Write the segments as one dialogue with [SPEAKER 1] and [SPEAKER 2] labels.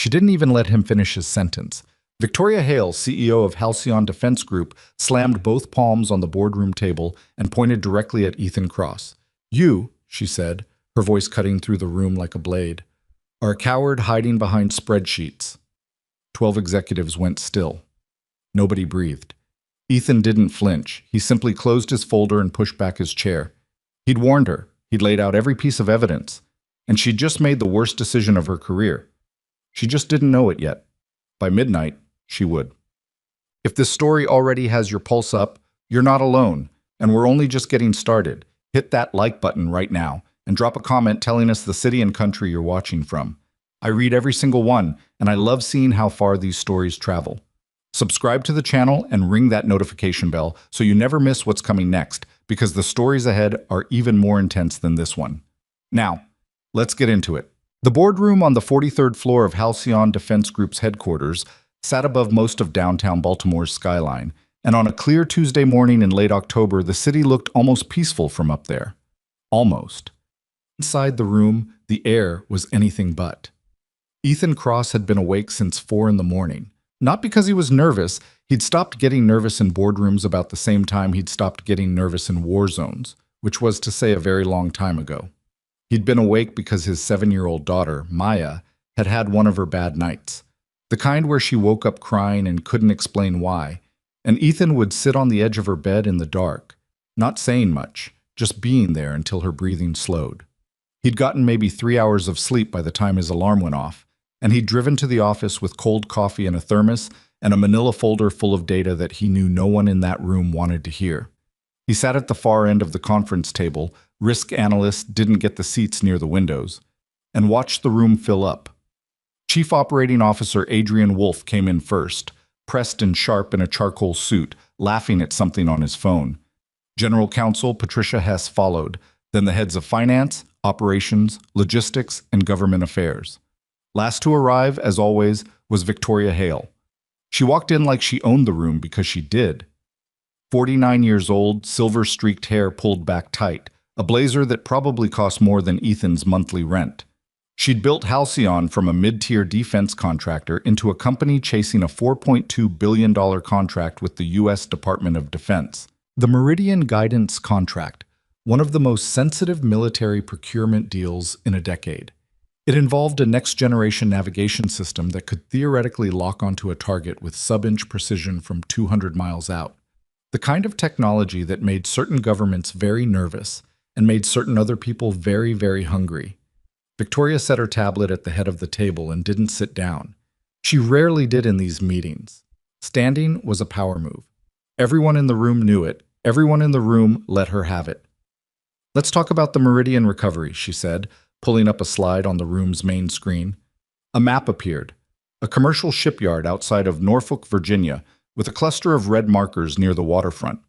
[SPEAKER 1] She didn't even let him finish his sentence. Victoria Hale, CEO of Halcyon Defense Group, slammed both palms on the boardroom table and pointed directly at Ethan Cross. "You," she said, her voice cutting through the room like a blade, "are a coward hiding behind spreadsheets." 12 executives went still. Nobody breathed. Ethan didn't flinch. He simply closed his folder and pushed back his chair. He'd warned her. He'd laid out every piece of evidence. And she'd just made the worst decision of her career. She just didn't know it yet. By midnight, she would. If this story already has your pulse up, you're not alone, and we're only just getting started. Hit that like button right now and drop a comment telling us the city and country you're watching from. I read every single one, and I love seeing how far these stories travel. Subscribe to the channel and ring that notification bell so you never miss what's coming next, because the stories ahead are even more intense than this one. Now, let's get into it. The boardroom on the 43rd floor of Halcyon Defense Group's headquarters sat above most of downtown Baltimore's skyline, and on a clear Tuesday morning in late October, the city looked almost peaceful from up there. Almost. Inside the room, the air was anything but. Ethan Cross had been awake since 4 in the morning. Not because he was nervous. He'd stopped getting nervous in boardrooms about the same time he'd stopped getting nervous in war zones, which was to say a very long time ago. He'd been awake because his 7-year-old daughter, Maya, had had one of her bad nights. The kind where she woke up crying and couldn't explain why, and Ethan would sit on the edge of her bed in the dark, not saying much, just being there until her breathing slowed. He'd gotten maybe 3 hours of sleep by the time his alarm went off, and he'd driven to the office with cold coffee and a thermos and a manila folder full of data that he knew no one in that room wanted to hear. He sat at the far end of the conference table, risk analysts didn't get the seats near the windows, and watched the room fill up. Chief Operating Officer Adrian Wolf came in first, pressed and sharp in a charcoal suit, laughing at something on his phone. General Counsel Patricia Hess followed, then the heads of finance, operations, logistics, and government affairs. Last to arrive, as always, was Victoria Hale. She walked in like she owned the room because she did. 49 years old, silver-streaked hair pulled back tight, a blazer that probably cost more than Ethan's monthly rent. She'd built Halcyon from a mid-tier defense contractor into a company chasing a $4.2 billion contract with the U.S. Department of Defense. The Meridian Guidance Contract, one of the most sensitive military procurement deals in a decade. It involved a next-generation navigation system that could theoretically lock onto a target with sub-inch precision from 200 miles out. The kind of technology that made certain governments very nervous and made certain other people very, very hungry. Victoria set her tablet at the head of the table and didn't sit down. She rarely did in these meetings. Standing was a power move. Everyone in the room knew it. Everyone in the room let her have it. "Let's talk about the Meridian recovery," she said, pulling up a slide on the room's main screen. A map appeared. A commercial shipyard outside of Norfolk, Virginia, with a cluster of red markers near the waterfront.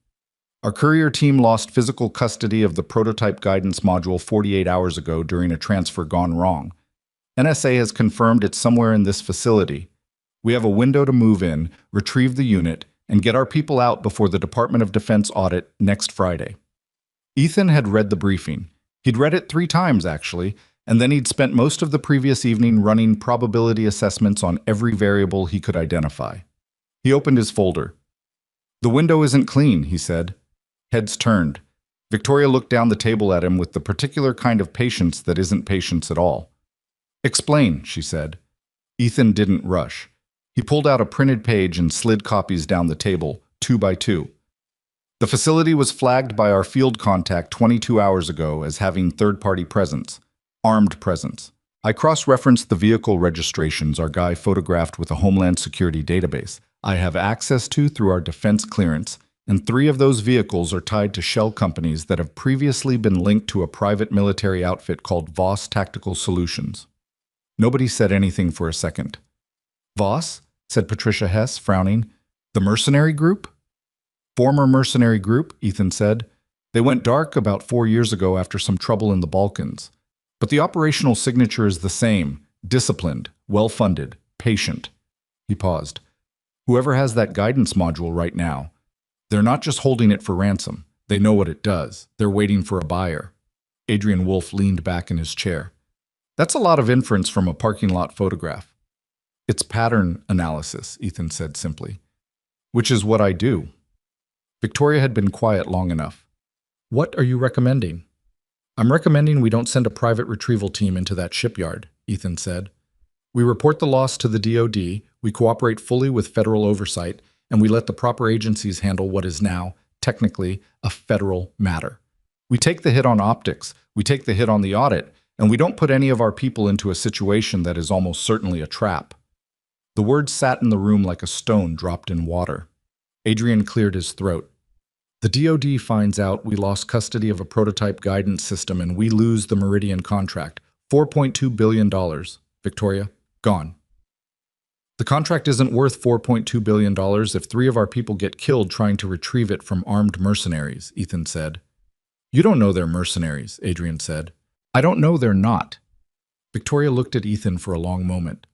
[SPEAKER 1] "Our courier team lost physical custody of the prototype guidance module 48 hours ago during a transfer gone wrong. NSA has confirmed it's somewhere in this facility. We have a window to move in, retrieve the unit, and get our people out before the Department of Defense audit next Friday." Ethan had read the briefing. He'd read it 3 times, actually, and then he'd spent most of the previous evening running probability assessments on every variable he could identify. He opened his folder. "The window isn't clean," he said. Heads turned. Victoria looked down the table at him with the particular kind of patience that isn't patience at all. "Explain," she said. Ethan didn't rush. He pulled out a printed page and slid copies down the table, 2 by 2. "The facility was flagged by our field contact 22 hours ago as having third-party presence, armed presence. I cross-referenced the vehicle registrations our guy photographed with a Homeland Security database I have access to through our defense clearance, and 3 of those vehicles are tied to shell companies that have previously been linked to a private military outfit called Voss Tactical Solutions." Nobody said anything for a second. "Voss?" said Patricia Hess, frowning. "The mercenary group?" "Former mercenary group," Ethan said. "They went dark about 4 years ago after some trouble in the Balkans. But the operational signature is the same: disciplined, well-funded, patient." He paused. "Whoever has that guidance module right now, they're not just holding it for ransom. They know what it does. They're waiting for a buyer." Adrian Wolf leaned back in his chair. "That's a lot of inference from a parking lot photograph." It's pattern analysis, Ethan said simply. Which is what I do. Victoria had been quiet long enough. What are you recommending? I'm recommending we don't send a private retrieval team into that shipyard, Ethan said. We report the loss to the DoD, we cooperate fully with federal oversight, and we let the proper agencies handle what is now, technically, a federal matter. We take the hit on optics, we take the hit on the audit, and we don't put any of our people into a situation that is almost certainly a trap. The words sat in the room like a stone dropped in water. Adrian cleared his throat. The DoD finds out we lost custody of a prototype guidance system and we lose the Meridian contract. $4.2 billion. Victoria, gone. The contract isn't worth $4.2 billion if 3 of our people get killed trying to retrieve it from armed mercenaries, Ethan said. You don't know they're mercenaries, Adrian said. I don't know they're not. Victoria looked at Ethan for a long moment.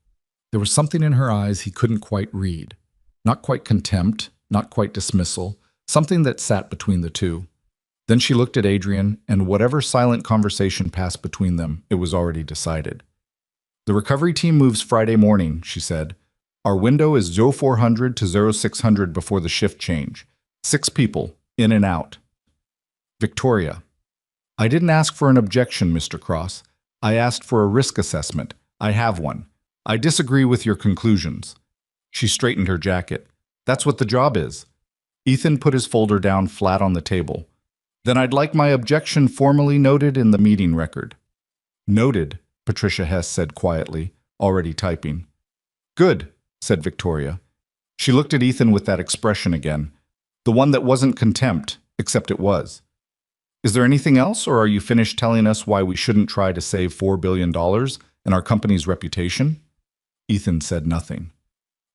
[SPEAKER 1] There was something in her eyes he couldn't quite read. Not quite contempt, not quite dismissal, something that sat between the two. Then she looked at Adrian, and whatever silent conversation passed between them, it was already decided. The recovery team moves Friday morning, she said. Our window is 0400 to 0600 before the shift change. 6 people, in and out. Victoria. I didn't ask for an objection, Mr. Cross. I asked for a risk assessment. I have one. I disagree with your conclusions. She straightened her jacket. That's what the job is. Ethan put his folder down flat on the table. Then I'd like my objection formally noted in the meeting record. Noted, Patricia Hess said quietly, already typing. Good, said Victoria. She looked at Ethan with that expression again. The one that wasn't contempt, except it was. Is there anything else, or are you finished telling us why we shouldn't try to save $4 billion and our company's reputation? Ethan said nothing.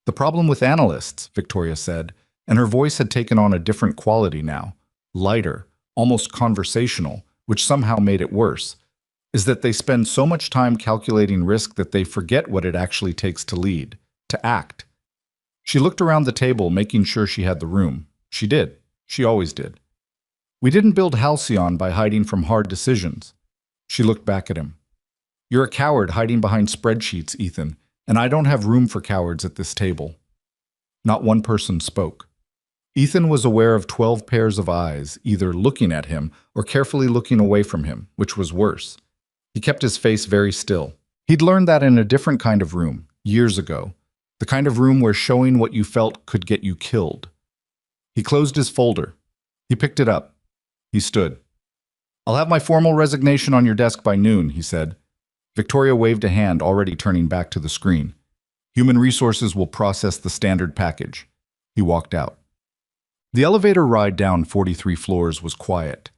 [SPEAKER 1] The problem with analysts, Victoria said, and her voice had taken on a different quality now, lighter, almost conversational, which somehow made it worse, is that they spend so much time calculating risk that they forget what it actually takes to lead, to act. She looked around the table, making sure she had the room. She did. She always did. We didn't build Halcyon by hiding from hard decisions. She looked back at him. You're a coward hiding behind spreadsheets, Ethan, and I don't have room for cowards at this table. Not one person spoke. Ethan was aware of 12 pairs of eyes, either looking at him or carefully looking away from him, which was worse. He kept his face very still. He'd learned that in a different kind of room, years ago, the kind of room where showing what you felt could get you killed. He closed his folder. He picked it up. He stood. I'll have my formal resignation on your desk by noon, he said. Victoria waved a hand, already turning back to the screen. Human Resources will process the standard package. He walked out. The elevator ride down 43 floors was quiet.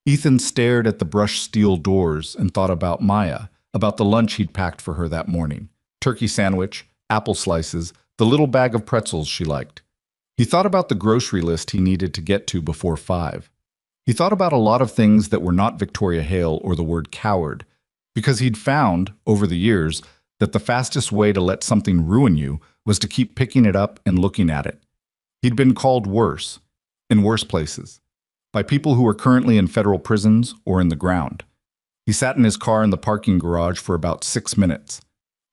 [SPEAKER 1] Ethan stared at the brushed steel doors and thought about Maya, about the lunch he'd packed for her that morning. Turkey sandwich, apple slices, the little bag of pretzels she liked. He thought about the grocery list he needed to get to before 5. He thought about a lot of things that were not Victoria Hale or the word coward, because he'd found, over the years, that the fastest way to let something ruin you was to keep picking it up and looking at it. He'd been called worse, in worse places, by people who were currently in federal prisons or in the ground. He sat in his car in the parking garage for about 6 minutes.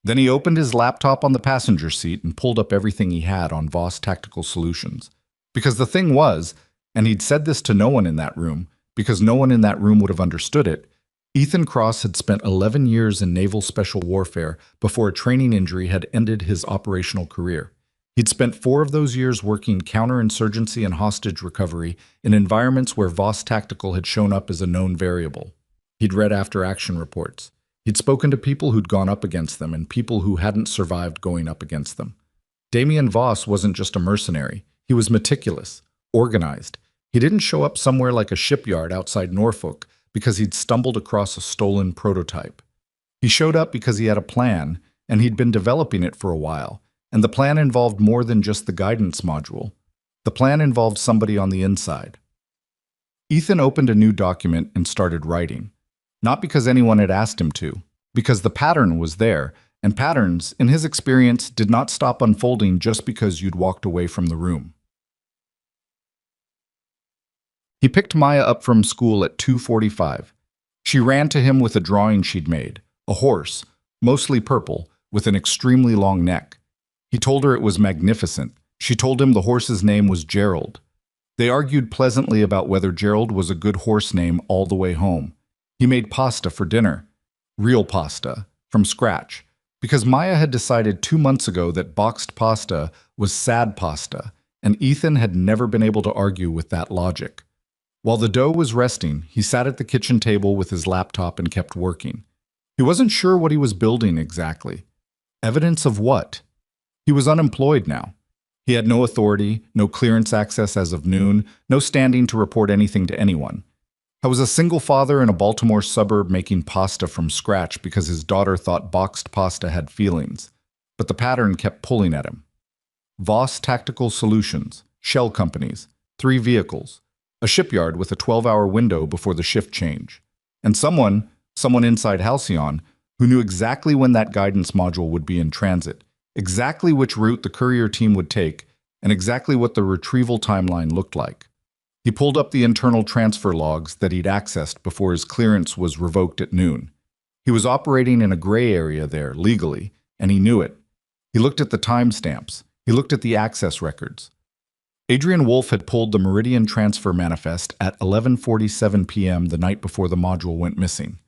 [SPEAKER 1] Then he opened his laptop on the passenger seat and pulled up everything he had on Voss Tactical Solutions. Because the thing was, and he'd said this to no one in that room, because no one in that room would have understood it, Ethan Cross had spent 11 years in naval special warfare before a training injury had ended his operational career. He'd spent 4 of those years working counterinsurgency and hostage recovery in environments where Voss Tactical had shown up as a known variable. He'd read after-action reports. He'd spoken to people who'd gone up against them and people who hadn't survived going up against them. Damien Voss wasn't just a mercenary. He was meticulous, organized. He didn't show up somewhere like a shipyard outside Norfolk because he'd stumbled across a stolen prototype. He showed up because he had a plan, and he'd been developing it for a while. And the plan involved more than just the guidance module. The plan involved somebody on the inside. Ethan opened a new document and started writing. Not because anyone had asked him to, because the pattern was there, and patterns, in his experience, did not stop unfolding just because you'd walked away from the room. He picked Maya up from school at 2:45. She ran to him with a drawing she'd made, a horse, mostly purple, with an extremely long neck. He told her it was magnificent. She told him the horse's name was Gerald. They argued pleasantly about whether Gerald was a good horse name all the way home. He made pasta for dinner. Real pasta, from scratch. Because Maya had decided 2 months ago that boxed pasta was sad pasta, and Ethan had never been able to argue with that logic. While the dough was resting, he sat at the kitchen table with his laptop and kept working. He wasn't sure what he was building exactly. Evidence of what? He was unemployed now. He had no authority, no clearance access as of noon, no standing to report anything to anyone. I was a single father in a Baltimore suburb making pasta from scratch because his daughter thought boxed pasta had feelings. But the pattern kept pulling at him. Voss Tactical Solutions, shell companies, 3 vehicles, a shipyard with a 12-hour window before the shift change, and someone inside Halcyon, who knew exactly when that guidance module would be in transit, exactly which route the courier team would take, and exactly what the retrieval timeline looked like. He pulled up the internal transfer logs that he'd accessed before his clearance was revoked at noon. He was operating in a gray area there, legally, and he knew it. He looked at the timestamps. He looked at the access records. Adrian Wolf had pulled the Meridian Transfer Manifest at 11:47 p.m. the night before the module went missing.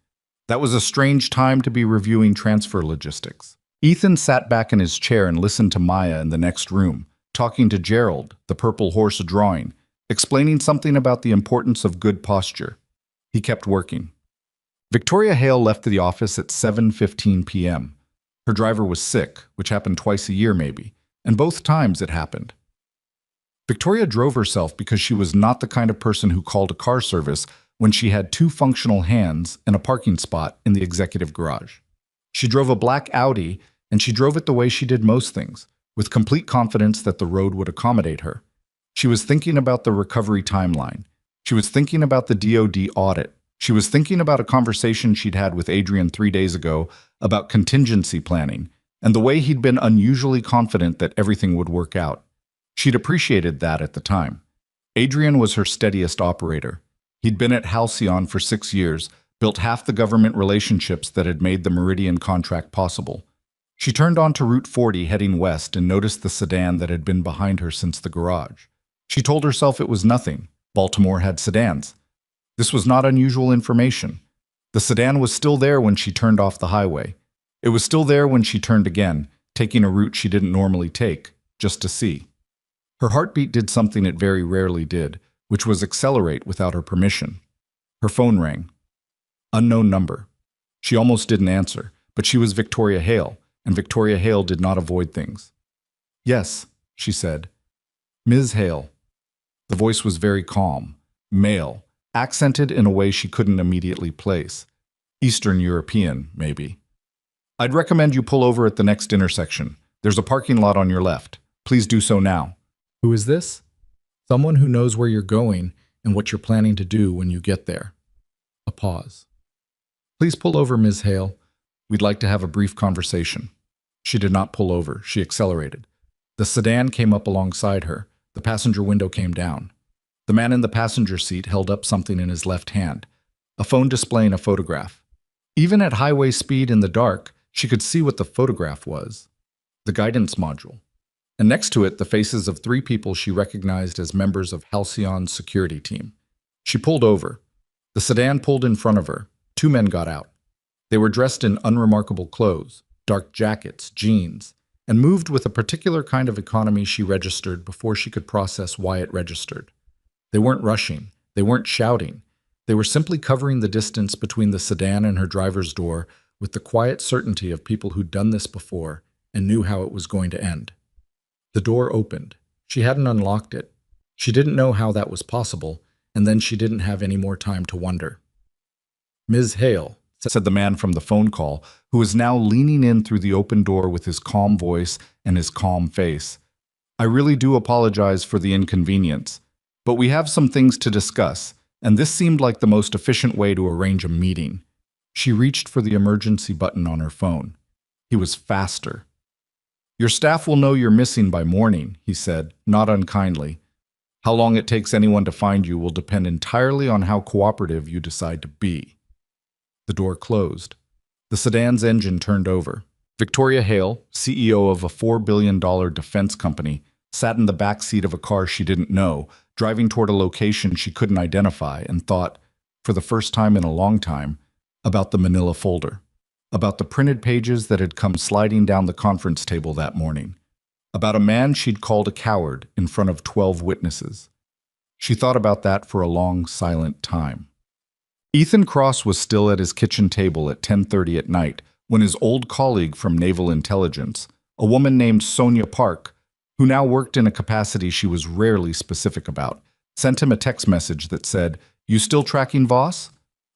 [SPEAKER 1] That was a strange time to be reviewing transfer logistics. Ethan sat back in his chair and listened to Maya in the next room, talking to Gerald, the purple horse drawing, explaining something about the importance of good posture. He kept working. Victoria Hale left the office at 7:15 p.m. Her driver was sick, which happened twice a year maybe, and both times it happened. Victoria drove herself because she was not the kind of person who called a car service when she had 2 functional hands and a parking spot in the executive garage. She drove a black Audi, and she drove it the way she did most things, with complete confidence that the road would accommodate her. She was thinking about the recovery timeline. She was thinking about the DoD audit. She was thinking about a conversation she'd had with Adrian 3 days ago about contingency planning, and the way he'd been unusually confident that everything would work out. She'd appreciated that at the time. Adrian was her steadiest operator. He'd been at Halcyon for 6 years, built half the government relationships that had made the Meridian contract possible. She turned onto Route 40 heading west and noticed the sedan that had been behind her since the garage. She told herself it was nothing. Baltimore had sedans. This was not unusual information. The sedan was still there when she turned off the highway. It was still there when she turned again, taking a route she didn't normally take, just to see. Her heartbeat did something it very rarely did, which was accelerate without her permission. Her phone rang. Unknown number. She almost didn't answer, but she was Victoria Hale, and Victoria Hale did not avoid things. "Yes," she said. "Ms. Hale." The voice was very calm, male, accented in a way she couldn't immediately place. Eastern European, maybe. "I'd recommend you pull over at the next intersection. There's a parking lot on your left. Please do so now." Who is this? Someone who knows where you're going and what you're planning to do when you get there. A pause. "Please pull over, Ms. Hale. We'd like to have a brief conversation." She did not pull over. She accelerated. The sedan came up alongside her. The passenger window came down. The man in the passenger seat held up something in his left hand, a phone displaying a photograph. Even at highway speed in the dark, she could see what the photograph was. The guidance module. And next to it, the faces of 3 people she recognized as members of Halcyon's security team. She pulled over. The sedan pulled in front of her. 2 men got out. They were dressed in unremarkable clothes, dark jackets, jeans, and moved with a particular kind of economy she registered before she could process why it registered. They weren't rushing. They weren't shouting. They were simply covering the distance between the sedan and her driver's door with the quiet certainty of people who'd done this before and knew how it was going to end. The door opened. She hadn't unlocked it. She didn't know how that was possible, and then she didn't have any more time to wonder. "Ms. Hale," said the man from the phone call, who was now leaning in through the open door with his calm voice and his calm face. "I really do apologize for the inconvenience, but we have some things to discuss, and this seemed like the most efficient way to arrange a meeting." She reached for the emergency button on her phone. He was faster. "Your staff will know you're missing by morning," he said, not unkindly. "How long it takes anyone to find you will depend entirely on how cooperative you decide to be." The door closed. The sedan's engine turned over. Victoria Hale, CEO of a $4 billion defense company, sat in the back seat of a car she didn't know, driving toward a location she couldn't identify, and thought, for the first time in a long time, about the manila folder, about the printed pages that had come sliding down the conference table that morning, about a man she'd called a coward in front of 12 witnesses. She thought about that for a long, silent time. Ethan Cross was still at his kitchen table at 10:30 at night when his old colleague from Naval Intelligence, a woman named Sonia Park, who now worked in a capacity she was rarely specific about, sent him a text message that said, "You still tracking Voss?"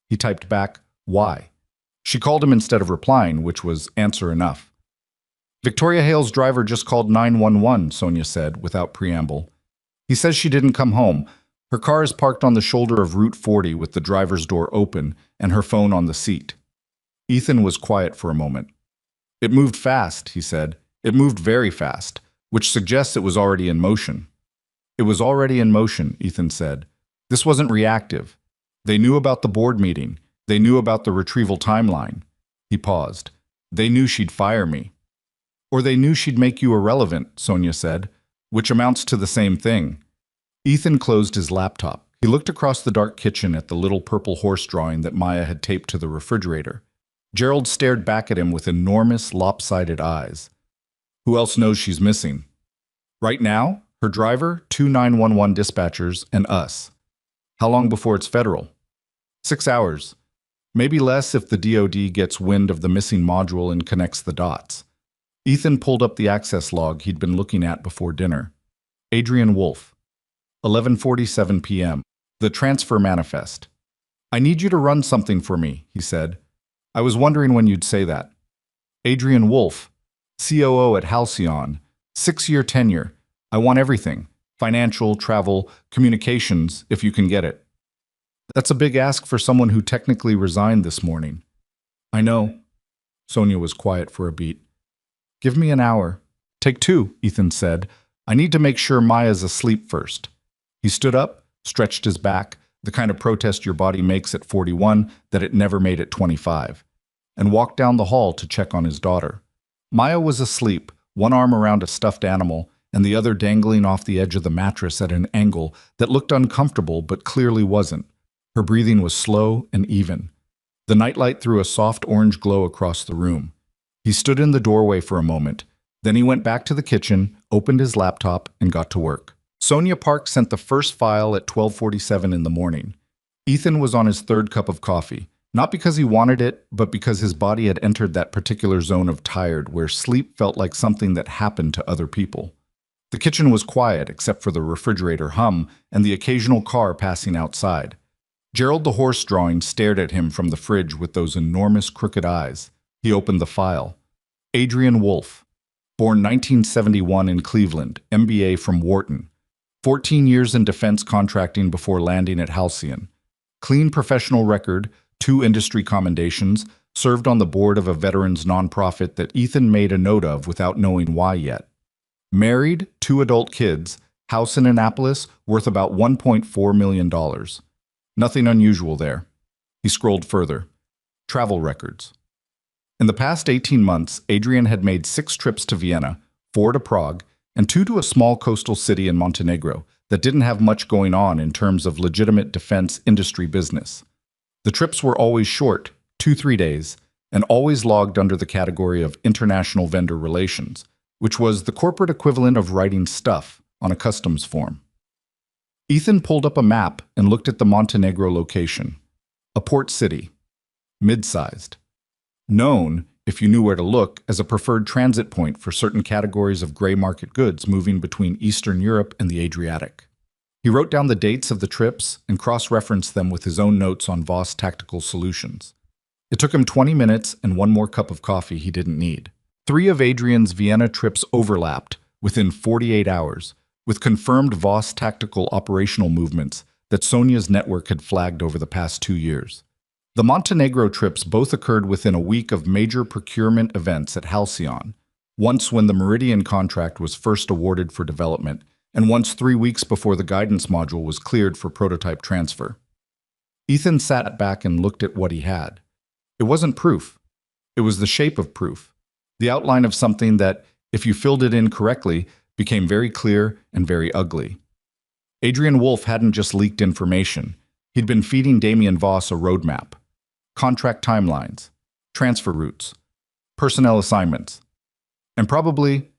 [SPEAKER 1] He typed back, "Why?" She called him instead of replying, which was answer enough. Victoria Hale's driver just called 911, Sonia said, without preamble. He says she didn't come home. Her car is parked on the shoulder of Route 40 with the driver's door open and her phone on the seat. Ethan was quiet for a moment. It moved fast, he said. It moved very fast, which suggests it was already in motion. It was already in motion, Ethan said. This wasn't reactive. They knew about the board meeting. They knew about the retrieval timeline. He paused. They knew she'd fire me. Or they knew she'd make you irrelevant, Sonia said, which amounts to the same thing. Ethan closed his laptop. He looked across the dark kitchen at the little purple horse drawing that Maya had taped to the refrigerator. Gerald stared back at him with enormous, lopsided eyes. Who else knows she's missing? Right now, her driver, 2 911 dispatchers, and us. How long before it's federal? 6 hours. Maybe less if the DoD gets wind of the missing module and connects the dots. Ethan pulled up the access log he'd been looking at before dinner. Adrian Wolf. 11:47 p.m. The transfer manifest. I need you to run something for me, he said. I was wondering when you'd say that. Adrian Wolf, COO at Halcyon, 6-year tenure. I want everything. Financial, travel, communications, if you can get it. That's a big ask for someone who technically resigned this morning. I know. Sonia was quiet for a beat. Give me an hour. Take 2, Ethan said. I need to make sure Maya's asleep first. He stood up, stretched his back, the kind of protest your body makes at 41 that it never made at 25, and walked down the hall to check on his daughter. Maya was asleep, one arm around a stuffed animal and the other dangling off the edge of the mattress at an angle that looked uncomfortable but clearly wasn't. Her breathing was slow and even. The nightlight threw a soft orange glow across the room. He stood in the doorway for a moment. Then he went back to the kitchen, opened his laptop, and got to work. Sonia Park sent the first file at 12:47 in the morning. Ethan was on his 3rd cup of coffee, not because he wanted it, but because his body had entered that particular zone of tired where sleep felt like something that happened to other people. The kitchen was quiet except for the refrigerator hum and the occasional car passing outside. Gerald the horse drawing stared at him from the fridge with those enormous crooked eyes. He opened the file. Adrian Wolf, born 1971 in Cleveland, MBA from Wharton. 14 years in defense contracting before landing at Halcyon. Clean professional record, 2 industry commendations, served on the board of a veterans nonprofit that Ethan made a note of without knowing why yet. Married, 2 adult kids, house in Annapolis worth about $1.4 million. Nothing unusual there. He scrolled further. Travel records. In the past 18 months, Adrian had made 6 trips to Vienna, 4 to Prague, and 2 to a small coastal city in Montenegro that didn't have much going on in terms of legitimate defense industry business. The trips were always short, 2-3 days, and always logged under the category of international vendor relations, which was the corporate equivalent of writing stuff on a customs form. Ethan pulled up a map and looked at the Montenegro location. A port city. Mid-sized. Known, if you knew where to look, as a preferred transit point for certain categories of gray market goods moving between Eastern Europe and the Adriatic. He wrote down the dates of the trips and cross-referenced them with his own notes on Voss Tactical Solutions. It took him 20 minutes and 1 more cup of coffee he didn't need. 3 of Adrian's Vienna trips overlapped within 48 hours, with confirmed Voss Tactical operational movements that Sonia's network had flagged over the past 2 years. The Montenegro trips both occurred within a week of major procurement events at Halcyon, once when the Meridian contract was first awarded for development, and once 3 weeks before the guidance module was cleared for prototype transfer. Ethan sat back and looked at what he had. It wasn't proof. It was the shape of proof. The outline of something that, if you filled it in correctly, became very clear and very ugly. Adrian Wolf hadn't just leaked information. He'd been feeding Damian Voss a roadmap. Contract timelines, transfer routes, personnel assignments. And probably,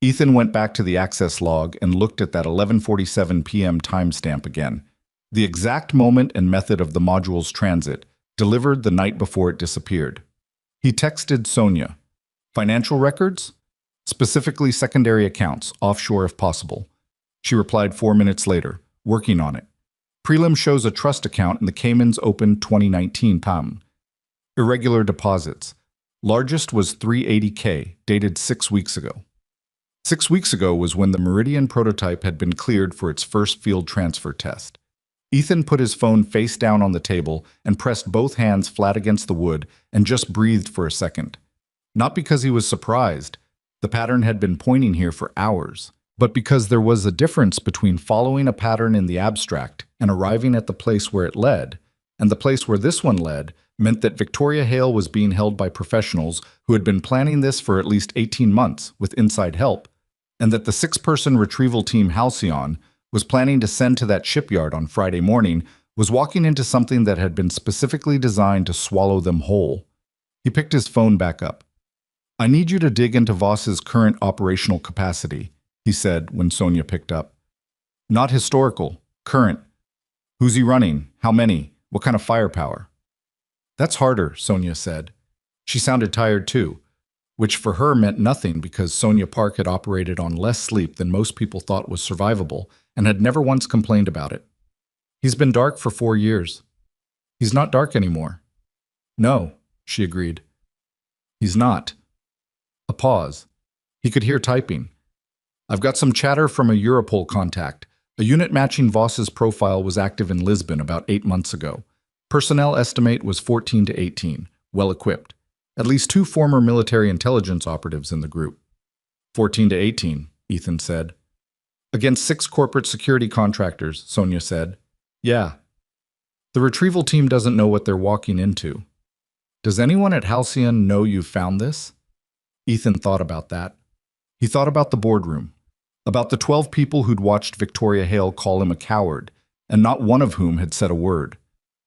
[SPEAKER 1] Ethan went back to the access log and looked at that 11:47 p.m. timestamp again. The exact moment and method of the module's transit, delivered the night before it disappeared. He texted Sonia. Financial records? Specifically secondary accounts, offshore if possible. She replied 4 minutes later, working on it. Prelim shows a trust account in the Caymans opened 2019 PAM. Irregular deposits. Largest was 380K, dated 6 weeks ago. 6 weeks ago was when the Meridian prototype had been cleared for its first field transfer test. Ethan put his phone face down on the table and pressed both hands flat against the wood and just breathed for a second. Not because he was surprised. The pattern had been pointing here for hours, but because there was a difference between following a pattern in the abstract and arriving at the place where it led, and the place where this one led meant that Victoria Hale was being held by professionals who had been planning this for at least 18 months with inside help, and that the 6-person retrieval team Halcyon was planning to send to that shipyard on Friday morning was walking into something that had been specifically designed to swallow them whole. He picked his phone back up. "I need you to dig into Voss's current operational capacity," he said when Sonia picked up. "Not historical, current. Who's he running? How many? What kind of firepower?" "That's harder," Sonia said. She sounded tired too, which for her meant nothing because Sonia Park had operated on less sleep than most people thought was survivable and had never once complained about it. "He's been dark for 4 years. He's not dark anymore." "No," she agreed. "He's not." A pause. He could hear typing. "I've got some chatter from a Europol contact. A unit matching Voss's profile was active in Lisbon about 8 months ago. Personnel estimate was 14 to 18, well equipped. At least 2 former military intelligence operatives in the group." 14 to 18, Ethan said. "Against 6 corporate security contractors," Sonia said. "Yeah. The retrieval team doesn't know what they're walking into." "Does anyone at Halcyon know you've found this?" Ethan thought about that. He thought about the boardroom, about the 12 people who'd watched Victoria Hale call him a coward, and not one of whom had said a word.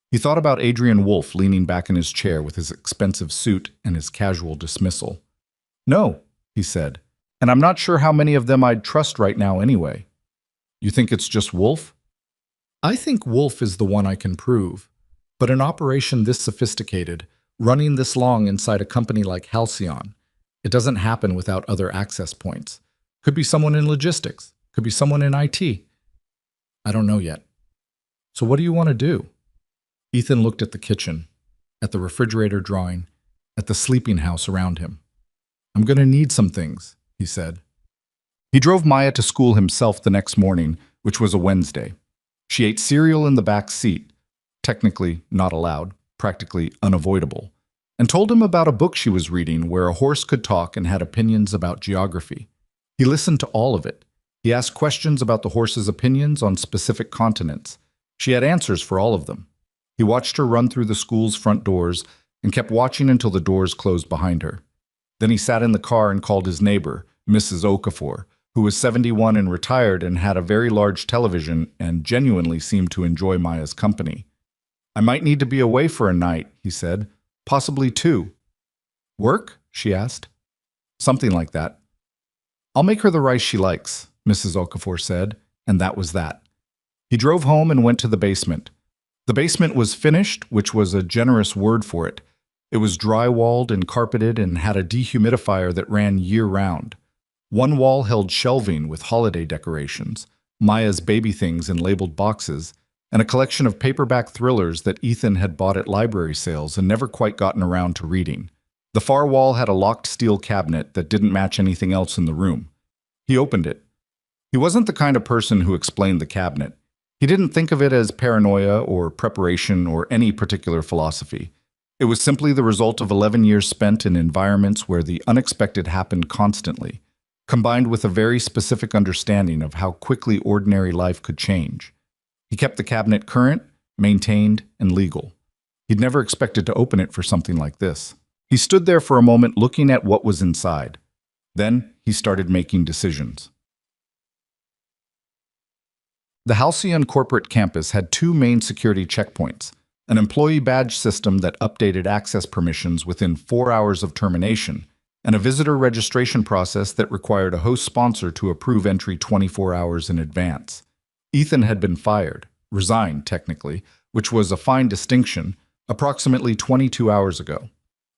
[SPEAKER 1] He thought about Adrian Wolf leaning back in his chair with his expensive suit and his casual dismissal. "No," he said, "and I'm not sure how many of them I'd trust right now anyway." "You think it's just Wolf?" "I think Wolf is the one I can prove. But an operation this sophisticated, running this long inside a company like Halcyon, it doesn't happen without other access points. Could be someone in logistics. Could be someone in IT. I don't know yet." "So what do you want to do?" Ethan looked at the kitchen, at the refrigerator drawing, at the sleeping house around him. "I'm going to need some things," he said. He drove Maya to school himself the next morning, which was a Wednesday. She ate cereal in the back seat, technically not allowed, practically unavoidable, and told him about a book she was reading where a horse could talk and had opinions about geography. He listened to all of it. He asked questions about the horse's opinions on specific continents. She had answers for all of them. He watched her run through the school's front doors and kept watching until the doors closed behind her. Then he sat in the car and called his neighbor, Mrs. Okafor, who was 71 and retired and had a very large television and genuinely seemed to enjoy Maya's company. "I might need to be away for a night," he said. "Possibly 2. "Work?" she asked. "Something like that." "I'll make her the rice she likes," Mrs. Okafor said, and that was that. He drove home and went to the basement. The basement was finished, which was a generous word for it. It was dry-walled and carpeted and had a dehumidifier that ran year-round. One wall held shelving with holiday decorations, Maya's baby things in labeled boxes, and a collection of paperback thrillers that Ethan had bought at library sales and never quite gotten around to reading. The far wall had a locked steel cabinet that didn't match anything else in the room. He opened it. He wasn't the kind of person who explained the cabinet. He didn't think of it as paranoia or preparation or any particular philosophy. It was simply the result of 11 years spent in environments where the unexpected happened constantly, combined with a very specific understanding of how quickly ordinary life could change. He kept the cabinet current, maintained, and legal. He'd never expected to open it for something like this. He stood there for a moment looking at what was inside. Then he started making decisions. The Halcyon corporate campus had two main security checkpoints: an employee badge system that updated access permissions within 4 hours of termination, and a visitor registration process that required a host sponsor to approve entry 24 hours in advance. Ethan had been fired, resigned technically, which was a fine distinction, approximately 22 hours ago.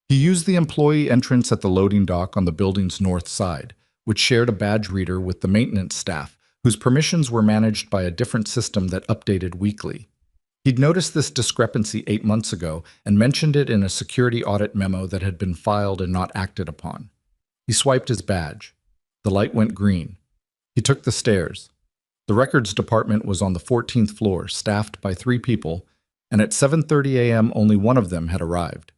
[SPEAKER 1] He used the employee entrance at the loading dock on the building's north side, which shared a badge reader with the maintenance staff, whose permissions were managed by a different system that updated weekly. He'd noticed this discrepancy 8 months ago and mentioned it in a security audit memo that had been filed and not acted upon. He swiped his badge. The light went green. He took the stairs. The records department was on the 14th floor, staffed by 3 people, and at 7:30 a.m. only one of them had arrived.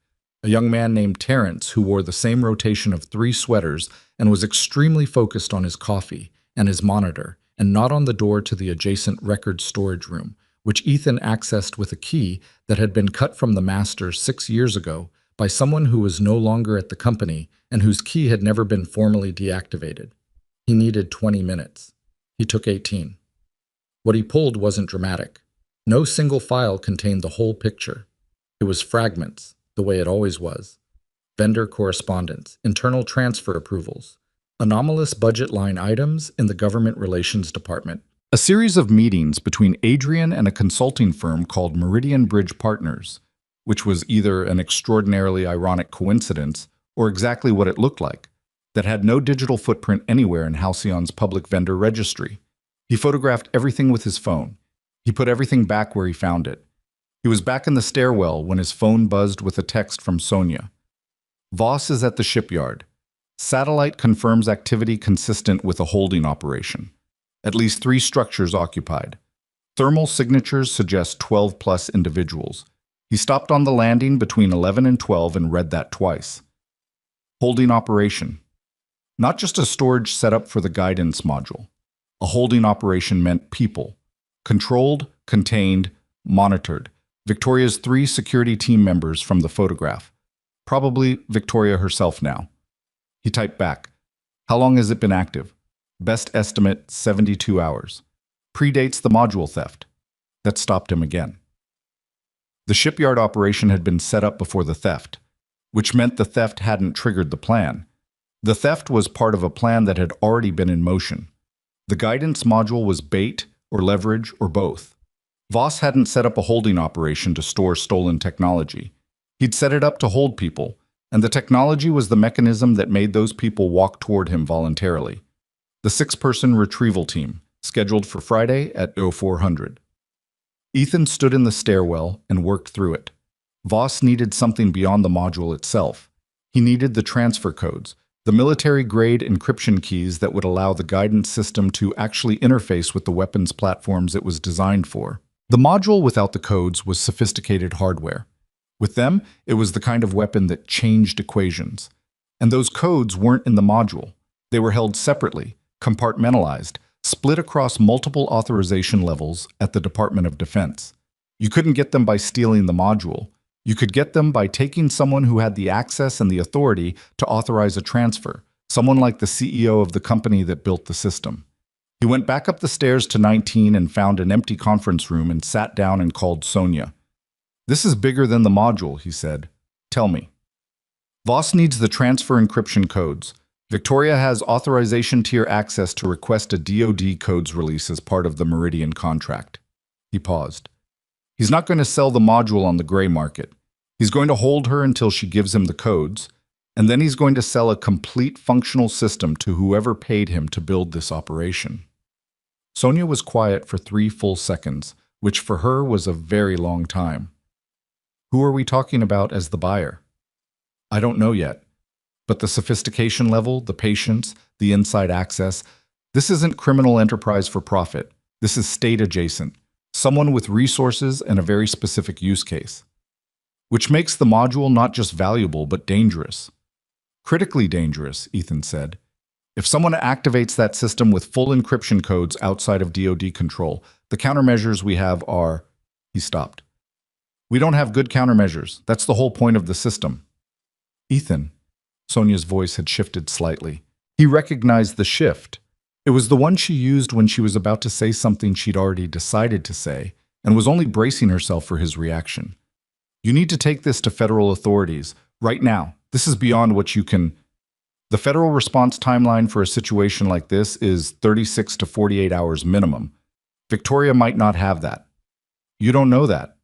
[SPEAKER 1] A young man named Terrence who wore the same rotation of 3 sweaters and was extremely focused on his coffee and his monitor, and not on the door to the adjacent record storage room, which Ethan accessed with a key that had been cut from the master 6 years ago by someone who was no longer at the company and whose key had never been formally deactivated. He needed 20 minutes. He took 18. What he pulled wasn't dramatic. No single file contained the whole picture. It was fragments, the way it always was. Vendor correspondence, internal transfer approvals, anomalous budget line items in the government relations department. A series of meetings between Adrian and a consulting firm called Meridian Bridge Partners, which was either an extraordinarily ironic coincidence or exactly what it looked like, that had no digital footprint anywhere in Halcyon's public vendor registry. He photographed everything with his phone. He put everything back where he found it. He was back in the stairwell when his phone buzzed with a text from Sonia. Voss is at the shipyard. Satellite confirms activity consistent with a holding operation. At least 3 structures occupied. Thermal signatures suggest 12-plus individuals. He stopped on the landing between 11 and 12 and read that twice. Holding operation. Not just a storage setup for the guidance module. A holding operation meant people. Controlled, contained, monitored. Victoria's 3 security team members from the photograph. Probably Victoria herself now. He typed back. How long has it been active? Best estimate, 72 hours. Predates the module theft. That stopped him again. The shipyard operation had been set up before the theft, which meant the theft hadn't triggered the plan. The theft was part of a plan that had already been in motion. The guidance module was bait or leverage or both. Voss hadn't set up a holding operation to store stolen technology. He'd set it up to hold people, and the technology was the mechanism that made those people walk toward him voluntarily. The 6-person retrieval team, scheduled for Friday at 0400. Ethan stood in the stairwell and worked through it. Voss needed something beyond the module itself. He needed the transfer codes, the military-grade encryption keys that would allow the guidance system to actually interface with the weapons platforms it was designed for. The module without the codes was sophisticated hardware. With them, it was the kind of weapon that changed equations. And those codes weren't in the module. They were held separately, compartmentalized, split across multiple authorization levels at the Department of Defense. You couldn't get them by stealing the module. You could get them by taking someone who had the access and the authority to authorize a transfer, someone like the CEO of the company that built the system. He went back up the stairs to 19 and found an empty conference room and sat down and called Sonia. This is bigger than the module, he said. Tell me. Voss needs the transfer encryption codes. Victoria has authorization tier access to request a DoD codes release as part of the Meridian contract. He paused. He's not going to sell the module on the gray market. He's going to hold her until she gives him the codes, and then he's going to sell a complete functional system to whoever paid him to build this operation. Sonia was quiet for 3 full seconds, which for her was a very long time. Who are we talking about as the buyer? I don't know yet. But the sophistication level, the patience, the inside access, this isn't criminal enterprise for profit. This is state adjacent, someone with resources and a very specific use case. Which makes the module not just valuable, but dangerous. Critically dangerous, Ethan said. If someone activates that system with full encryption codes outside of DoD control, the countermeasures we have are... He stopped. We don't have good countermeasures. That's the whole point of the system. Ethan. Sonia's voice had shifted slightly. He recognized the shift. It was the one she used when she was about to say something she'd already decided to say and was only bracing herself for his reaction. You need to take this to federal authorities, right now. This is beyond what you can. The federal response timeline for a situation like this is 36 to 48 hours minimum. Victoria might not have that. You don't know that.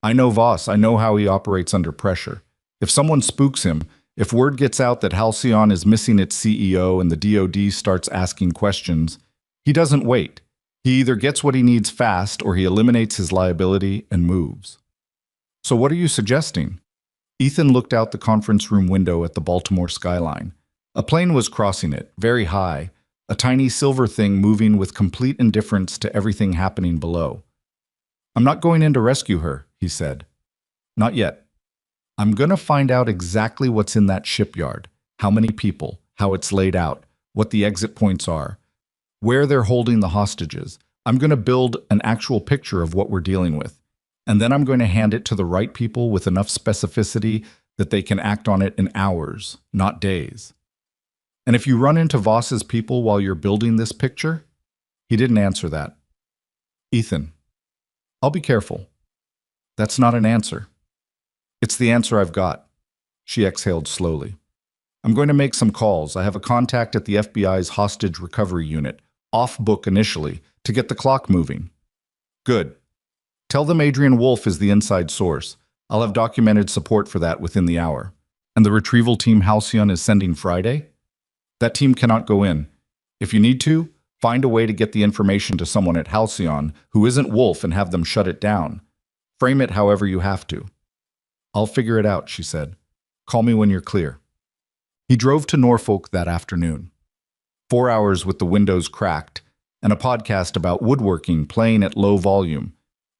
[SPEAKER 1] I know Voss. I know how he operates under pressure. If someone spooks him, if word gets out that Halcyon is missing its CEO and the DoD starts asking questions, he doesn't wait. He either gets what he needs fast or he eliminates his liability and moves. So what are you suggesting? Ethan looked out the conference room window at the Baltimore skyline. A plane was crossing it, very high, a tiny silver thing moving with complete indifference to everything happening below. I'm not going in to rescue her, he said. Not yet. I'm going to find out exactly what's in that shipyard, how many people, how it's laid out, what the exit points are, where they're holding the hostages. I'm going to build an actual picture of what we're dealing with. And then I'm going to hand it to the right people with enough specificity that they can act on it in hours, not days. And if you run into Voss's people while you're building this picture, he didn't answer that. Ethan, I'll be careful. That's not an answer. It's the answer I've got. She exhaled slowly. I'm going to make some calls. I have a contact at the FBI's hostage recovery unit, off book initially, to get the clock moving. Good. Tell them Adrian Wolf is the inside source. I'll have documented support for that within the hour. And the retrieval team Halcyon is sending Friday? That team cannot go in. If you need to, find a way to get the information to someone at Halcyon who isn't Wolf and have them shut it down. Frame it however you have to. I'll figure it out, she said. Call me when you're clear. He drove to Norfolk that afternoon. 4 hours with the windows cracked, and a podcast about woodworking playing at low volume.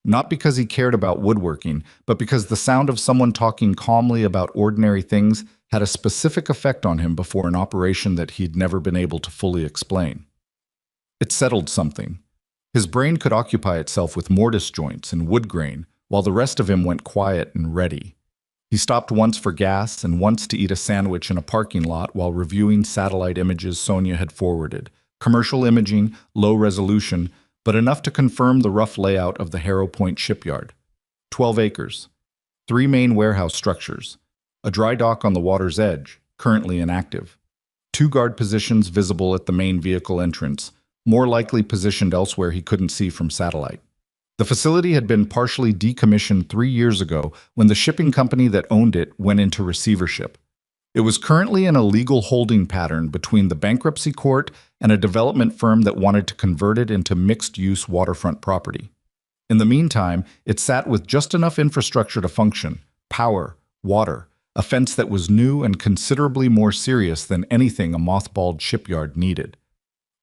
[SPEAKER 1] Not because he cared about woodworking, but because the sound of someone talking calmly about ordinary things had a specific effect on him before an operation that he'd never been able to fully explain. It settled something. His brain could occupy itself with mortise joints and wood grain, while the rest of him went quiet and ready. He stopped once for gas and once to eat a sandwich in a parking lot while reviewing satellite images Sonia had forwarded. Commercial imaging, low resolution, but enough to confirm the rough layout of the Harrow Point shipyard. 12 acres. 3 main warehouse structures. A dry dock on the water's edge, currently inactive. 2 guard positions visible at the main vehicle entrance, more likely positioned elsewhere he couldn't see from satellite. The facility had been partially decommissioned 3 years ago when the shipping company that owned it went into receivership. It was currently in a legal holding pattern between the bankruptcy court and a development firm that wanted to convert it into mixed-use waterfront property. In the meantime, it sat with just enough infrastructure to function: power, water, a fence that was new and considerably more serious than anything a mothballed shipyard needed.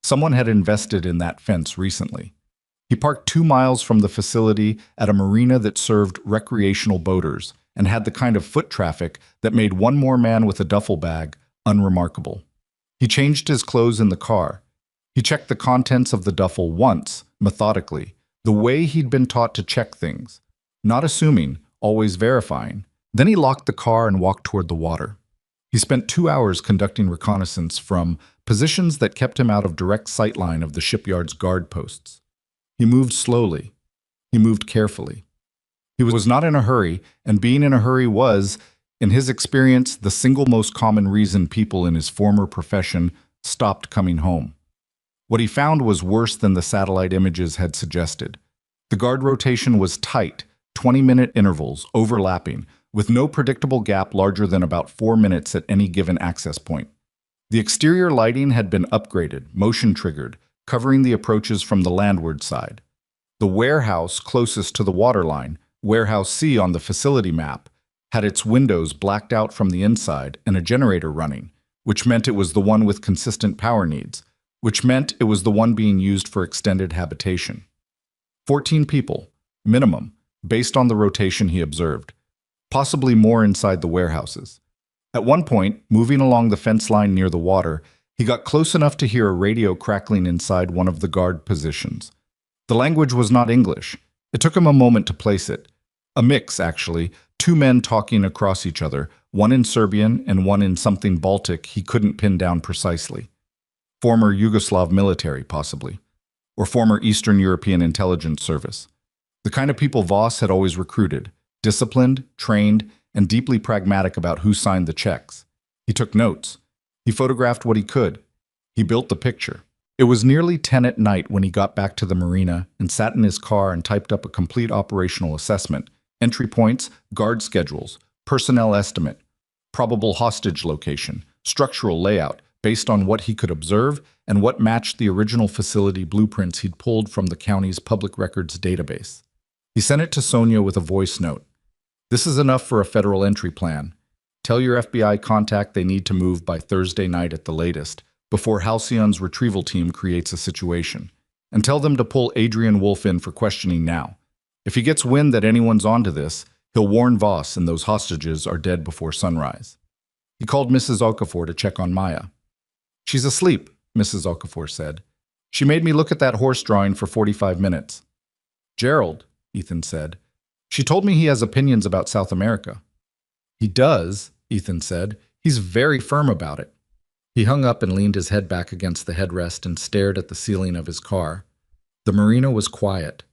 [SPEAKER 1] Someone had invested in that fence recently. He parked 2 miles from the facility at a marina that served recreational boaters and had the kind of foot traffic that made one more man with a duffel bag unremarkable. He changed his clothes in the car. He checked the contents of the duffel once, methodically, the way he'd been taught to check things, not assuming, always verifying. Then he locked the car and walked toward the water. He spent 2 hours conducting reconnaissance from positions that kept him out of direct sightline of the shipyard's guard posts. He moved slowly. He moved carefully. He was not in a hurry, and being in a hurry was, in his experience, the single most common reason people in his former profession stopped coming home. What he found was worse than the satellite images had suggested. The guard rotation was tight, 20-minute intervals, overlapping, with no predictable gap larger than about 4 minutes at any given access point. The exterior lighting had been upgraded, motion-triggered, covering the approaches from the landward side. The warehouse closest to the waterline, Warehouse C on the facility map, had its windows blacked out from the inside and a generator running, which meant it was the one with consistent power needs, which meant it was the one being used for extended habitation. 14 people, minimum, based on the rotation he observed, possibly more inside the warehouses. At one point, moving along the fence line near the water, he got close enough to hear a radio crackling inside one of the guard positions. The language was not English. It took him a moment to place it. A mix, actually, Two men talking across each other, one in Serbian and one in something Baltic he couldn't pin down precisely. Former Yugoslav military, possibly. Or former Eastern European intelligence service. The kind of people Voss had always recruited, disciplined, trained, and deeply pragmatic about who signed the checks. He took notes. He photographed what he could. He built the picture. It was nearly 10 at night when he got back to the marina and sat in his car and typed up a complete operational assessment, entry points, guard schedules, personnel estimate, probable hostage location, structural layout, based on what he could observe and what matched the original facility blueprints he'd pulled from the county's public records database. He sent it to Sonia with a voice note. "This is enough for a federal entry plan. Tell your FBI contact they need to move by Thursday night at the latest, before Halcyon's retrieval team creates a situation. And tell them to pull Adrian Wolf in for questioning now. If he gets wind that anyone's onto this, he'll warn Voss and those hostages are dead before sunrise." He called Mrs. Okafor to check on Maya. "She's asleep," Mrs. Okafor said. "She made me look at that horse drawing for 45 minutes. "Gerald," Ethan said. "She told me he has opinions about South America." "He does," Ethan said. "He's very firm about it." He hung up and leaned his head back against the headrest and stared at the ceiling of his car. The marina was quiet.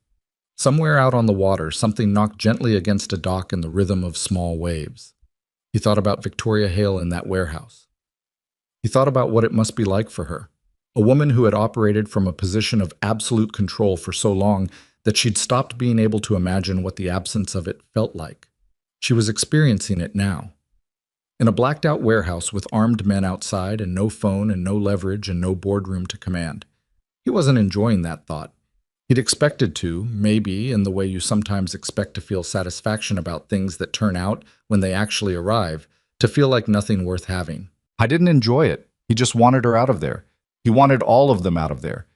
[SPEAKER 1] Somewhere out on the water, something knocked gently against a dock in the rhythm of small waves. He thought about Victoria Hale in that warehouse. He thought about what it must be like for her, a woman who had operated from a position of absolute control for so long that she'd stopped being able to imagine what the absence of it felt like. She was experiencing it now. In a blacked-out warehouse with armed men outside and no phone and no leverage and no boardroom to command. He wasn't enjoying that thought. He'd expected to, maybe, in the way you sometimes expect to feel satisfaction about things that turn out, when they actually arrive, to feel like nothing worth having. I didn't enjoy it. He just wanted her out of there. He wanted all of them out of there.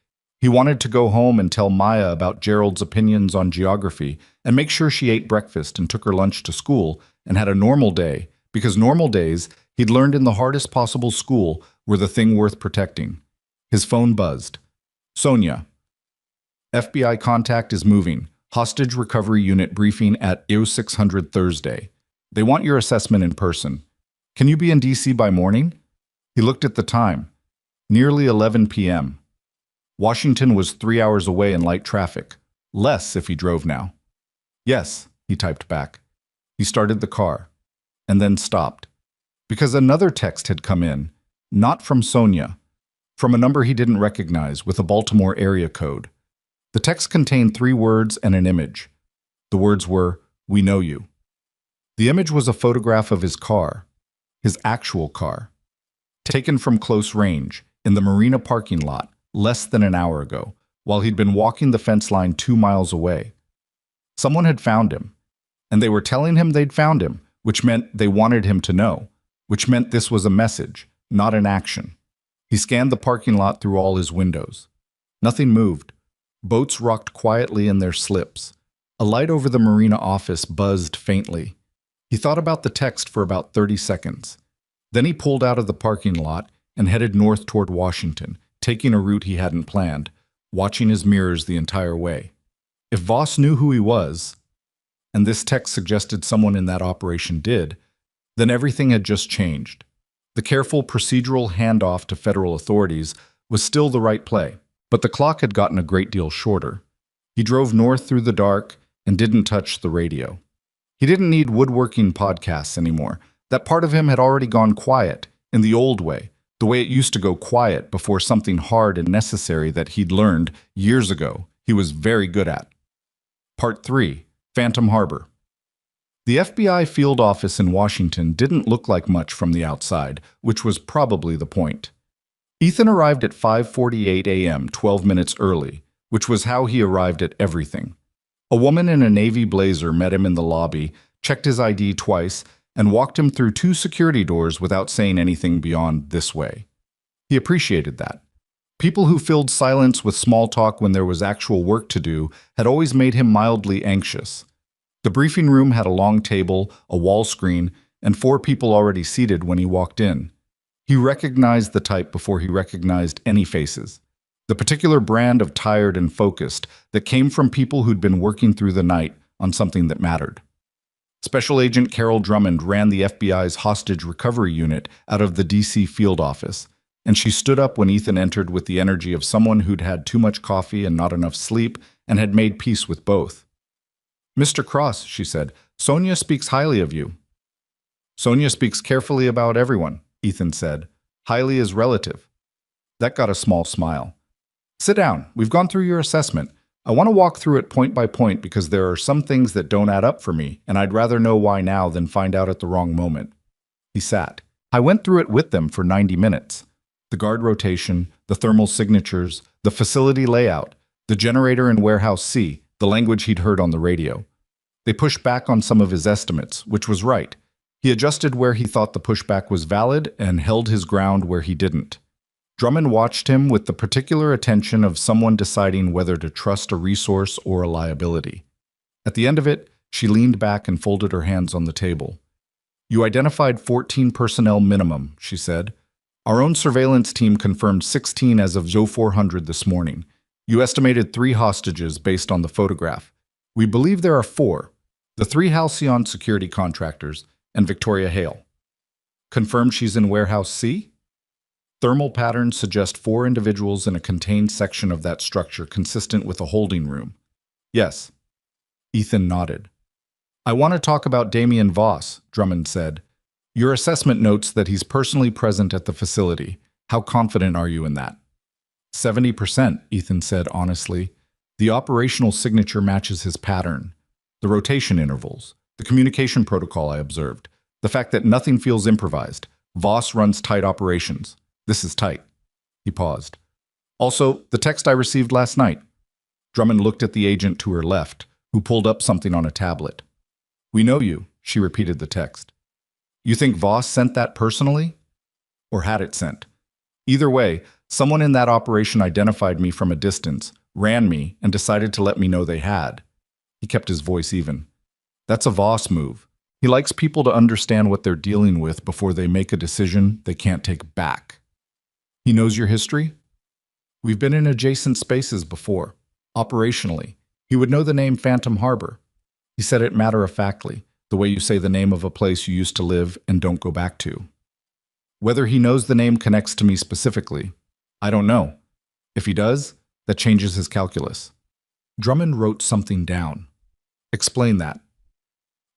[SPEAKER 1] He wanted to go home and tell Maya about Gerald's opinions on geography and make sure she ate breakfast and took her lunch to school and had a normal day, because normal days, he'd learned in the hardest possible school, were the thing worth protecting. His phone buzzed. "Sonia. FBI contact is moving. Hostage recovery unit briefing at EO 600 Thursday. They want your assessment in person. Can you be in D.C. by morning?" He looked at the time. Nearly 11 p.m. Washington was 3 hours away in light traffic. Less if he drove now. "Yes," he typed back. He started the car, and then stopped. Because another text had come in, not from Sonia, from a number he didn't recognize with a Baltimore area code. The text contained 3 words and an image. The words were, "We know you." The image was a photograph of his car, his actual car, taken from close range, in the marina parking lot, less than an hour ago, while he'd been walking the fence line 2 miles away. Someone had found him, and they were telling him they'd found him, which meant they wanted him to know, which meant this was a message, not an action. He scanned the parking lot through all his windows. Nothing moved. Boats rocked quietly in their slips. A light over the marina office buzzed faintly. He thought about the text for about 30 seconds. Then he pulled out of the parking lot and headed north toward Washington, taking a route he hadn't planned, watching his mirrors the entire way. If Voss knew who he was, and this text suggested someone in that operation did, then everything had just changed. The careful procedural handoff to federal authorities was still the right play, but the clock had gotten a great deal shorter. He drove north through the dark and didn't touch the radio. He didn't need woodworking podcasts anymore. That part of him had already gone quiet, in the old way, the way it used to go quiet before something hard and necessary that he'd learned years ago he was very good at. Part 3. Phantom Harbor. The FBI field office in Washington didn't look like much from the outside, which was probably the point. Ethan arrived at 5:48 a.m., 12 minutes early, which was how he arrived at everything. A woman in a navy blazer met him in the lobby, checked his ID twice, and walked him through 2 security doors without saying anything beyond "this way." He appreciated that. People who filled silence with small talk when there was actual work to do had always made him mildly anxious. The briefing room had a long table, a wall screen, and 4 people already seated when he walked in. He recognized the type before he recognized any faces. The particular brand of tired and focused that came from people who'd been working through the night on something that mattered. Special Agent Carol Drummond ran the FBI's hostage recovery unit out of the DC field office, and she stood up when Ethan entered with the energy of someone who'd had too much coffee and not enough sleep and had made peace with both. "Mr. Cross," she said, "Sonia speaks highly of you." "Sonia speaks carefully about everyone," Ethan said. "Highly is relative." That got a small smile. "Sit down. We've gone through your assessment. I want to walk through it point by point because there are some things that don't add up for me, and I'd rather know why now than find out at the wrong moment." He sat. "I went through it with them for 90 minutes. The guard rotation, the thermal signatures, the facility layout, the generator in Warehouse C, the language he'd heard on the radio. They pushed back on some of his estimates, which was right. He adjusted where he thought the pushback was valid and held his ground where he didn't." Drummond watched him with the particular attention of someone deciding whether to trust a resource or a liability. At the end of it, she leaned back and folded her hands on the table. "You identified 14 personnel minimum," she said. "Our own surveillance team confirmed 16 as of 0400 this morning. You estimated 3 hostages based on the photograph. We believe there are 4, the 3 Halcyon security contractors and Victoria Hale. Confirmed she's in Warehouse C? Thermal patterns suggest 4 individuals in a contained section of that structure consistent with a holding room." "Yes." Ethan nodded. "I want to talk about Damian Voss," Drummond said. "Your assessment notes that he's personally present at the facility. How confident are you in that?" 70%, Ethan said honestly. "The operational signature matches his pattern. The rotation intervals, the communication protocol I observed, the fact that nothing feels improvised. Voss runs tight operations. This is tight." He paused. "Also, the text I received last night." Drummond looked at the agent to her left, who pulled up something on a tablet. "We know you," she repeated the text. "You think Voss sent that personally? Or had it sent? Either way, someone in that operation identified me from a distance, ran me, and decided to let me know they had." He kept his voice even. "That's a Voss move. He likes people to understand what they're dealing with before they make a decision they can't take back." "He knows your history?" "We've been in adjacent spaces before. Operationally, he would know the name Phantom Harbor." He said it matter-of-factly, the way you say the name of a place you used to live and don't go back to. "Whether he knows the name connects to me specifically, I don't know. If he does, that changes his calculus." Drummond wrote something down. "Explain that."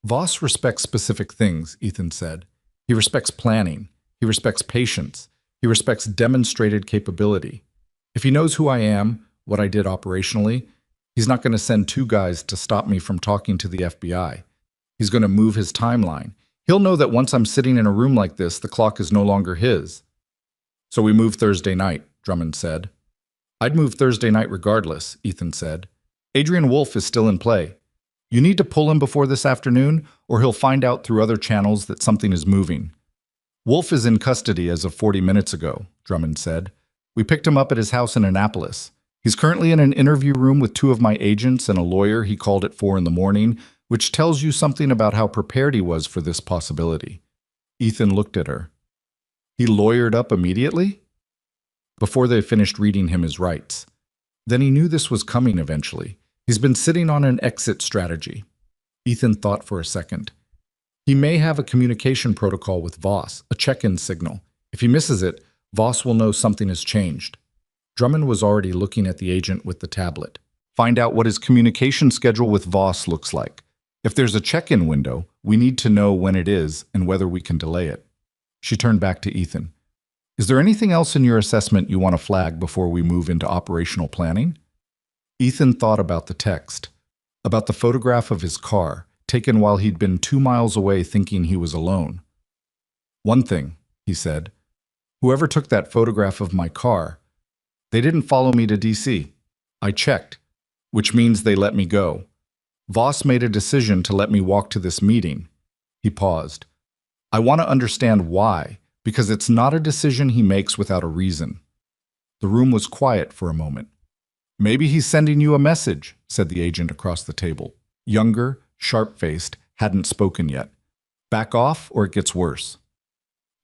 [SPEAKER 1] "Voss respects specific things," Ethan said. "He respects planning. He respects patience. He respects demonstrated capability. If he knows who I am, what I did operationally, he's not going to send 2 guys to stop me from talking to the FBI. He's going to move his timeline. He'll know that once I'm sitting in a room like this, the clock is no longer his." "So we move Thursday night," Drummond said. "I'd move Thursday night regardless," Ethan said. "Adrian Wolf is still in play. You need to pull him before this afternoon, or he'll find out through other channels that something is moving." "Wolf is in custody as of 40 minutes ago," Drummond said. "We picked him up at his house in Annapolis. He's currently in an interview room with 2 of my agents and a lawyer he called at 4 in the morning, which tells you something about how prepared he was for this possibility." Ethan looked at her. "He lawyered up immediately?" "Before they finished reading him his rights. Then he knew this was coming eventually. He's been sitting on an exit strategy." Ethan thought for a second. "He may have a communication protocol with Voss, a check-in signal. If he misses it, Voss will know something has changed." Drummond was already looking at the agent with the tablet. "Find out what his communication schedule with Voss looks like. If there's a check-in window, we need to know when it is and whether we can delay it." She turned back to Ethan. "Is there anything else in your assessment you want to flag before we move into operational planning?" Ethan thought about the text, about the photograph of his car, taken while he'd been 2 miles away thinking he was alone. "One thing," he said. "Whoever took that photograph of my car, they didn't follow me to DC. I checked, which means they let me go. Voss made a decision to let me walk to this meeting." He paused. "I want to understand why, because it's not a decision he makes without a reason." The room was quiet for a moment. "Maybe he's sending you a message," said the agent across the table. Younger, sharp-faced, hadn't spoken yet. "Back off or it gets worse."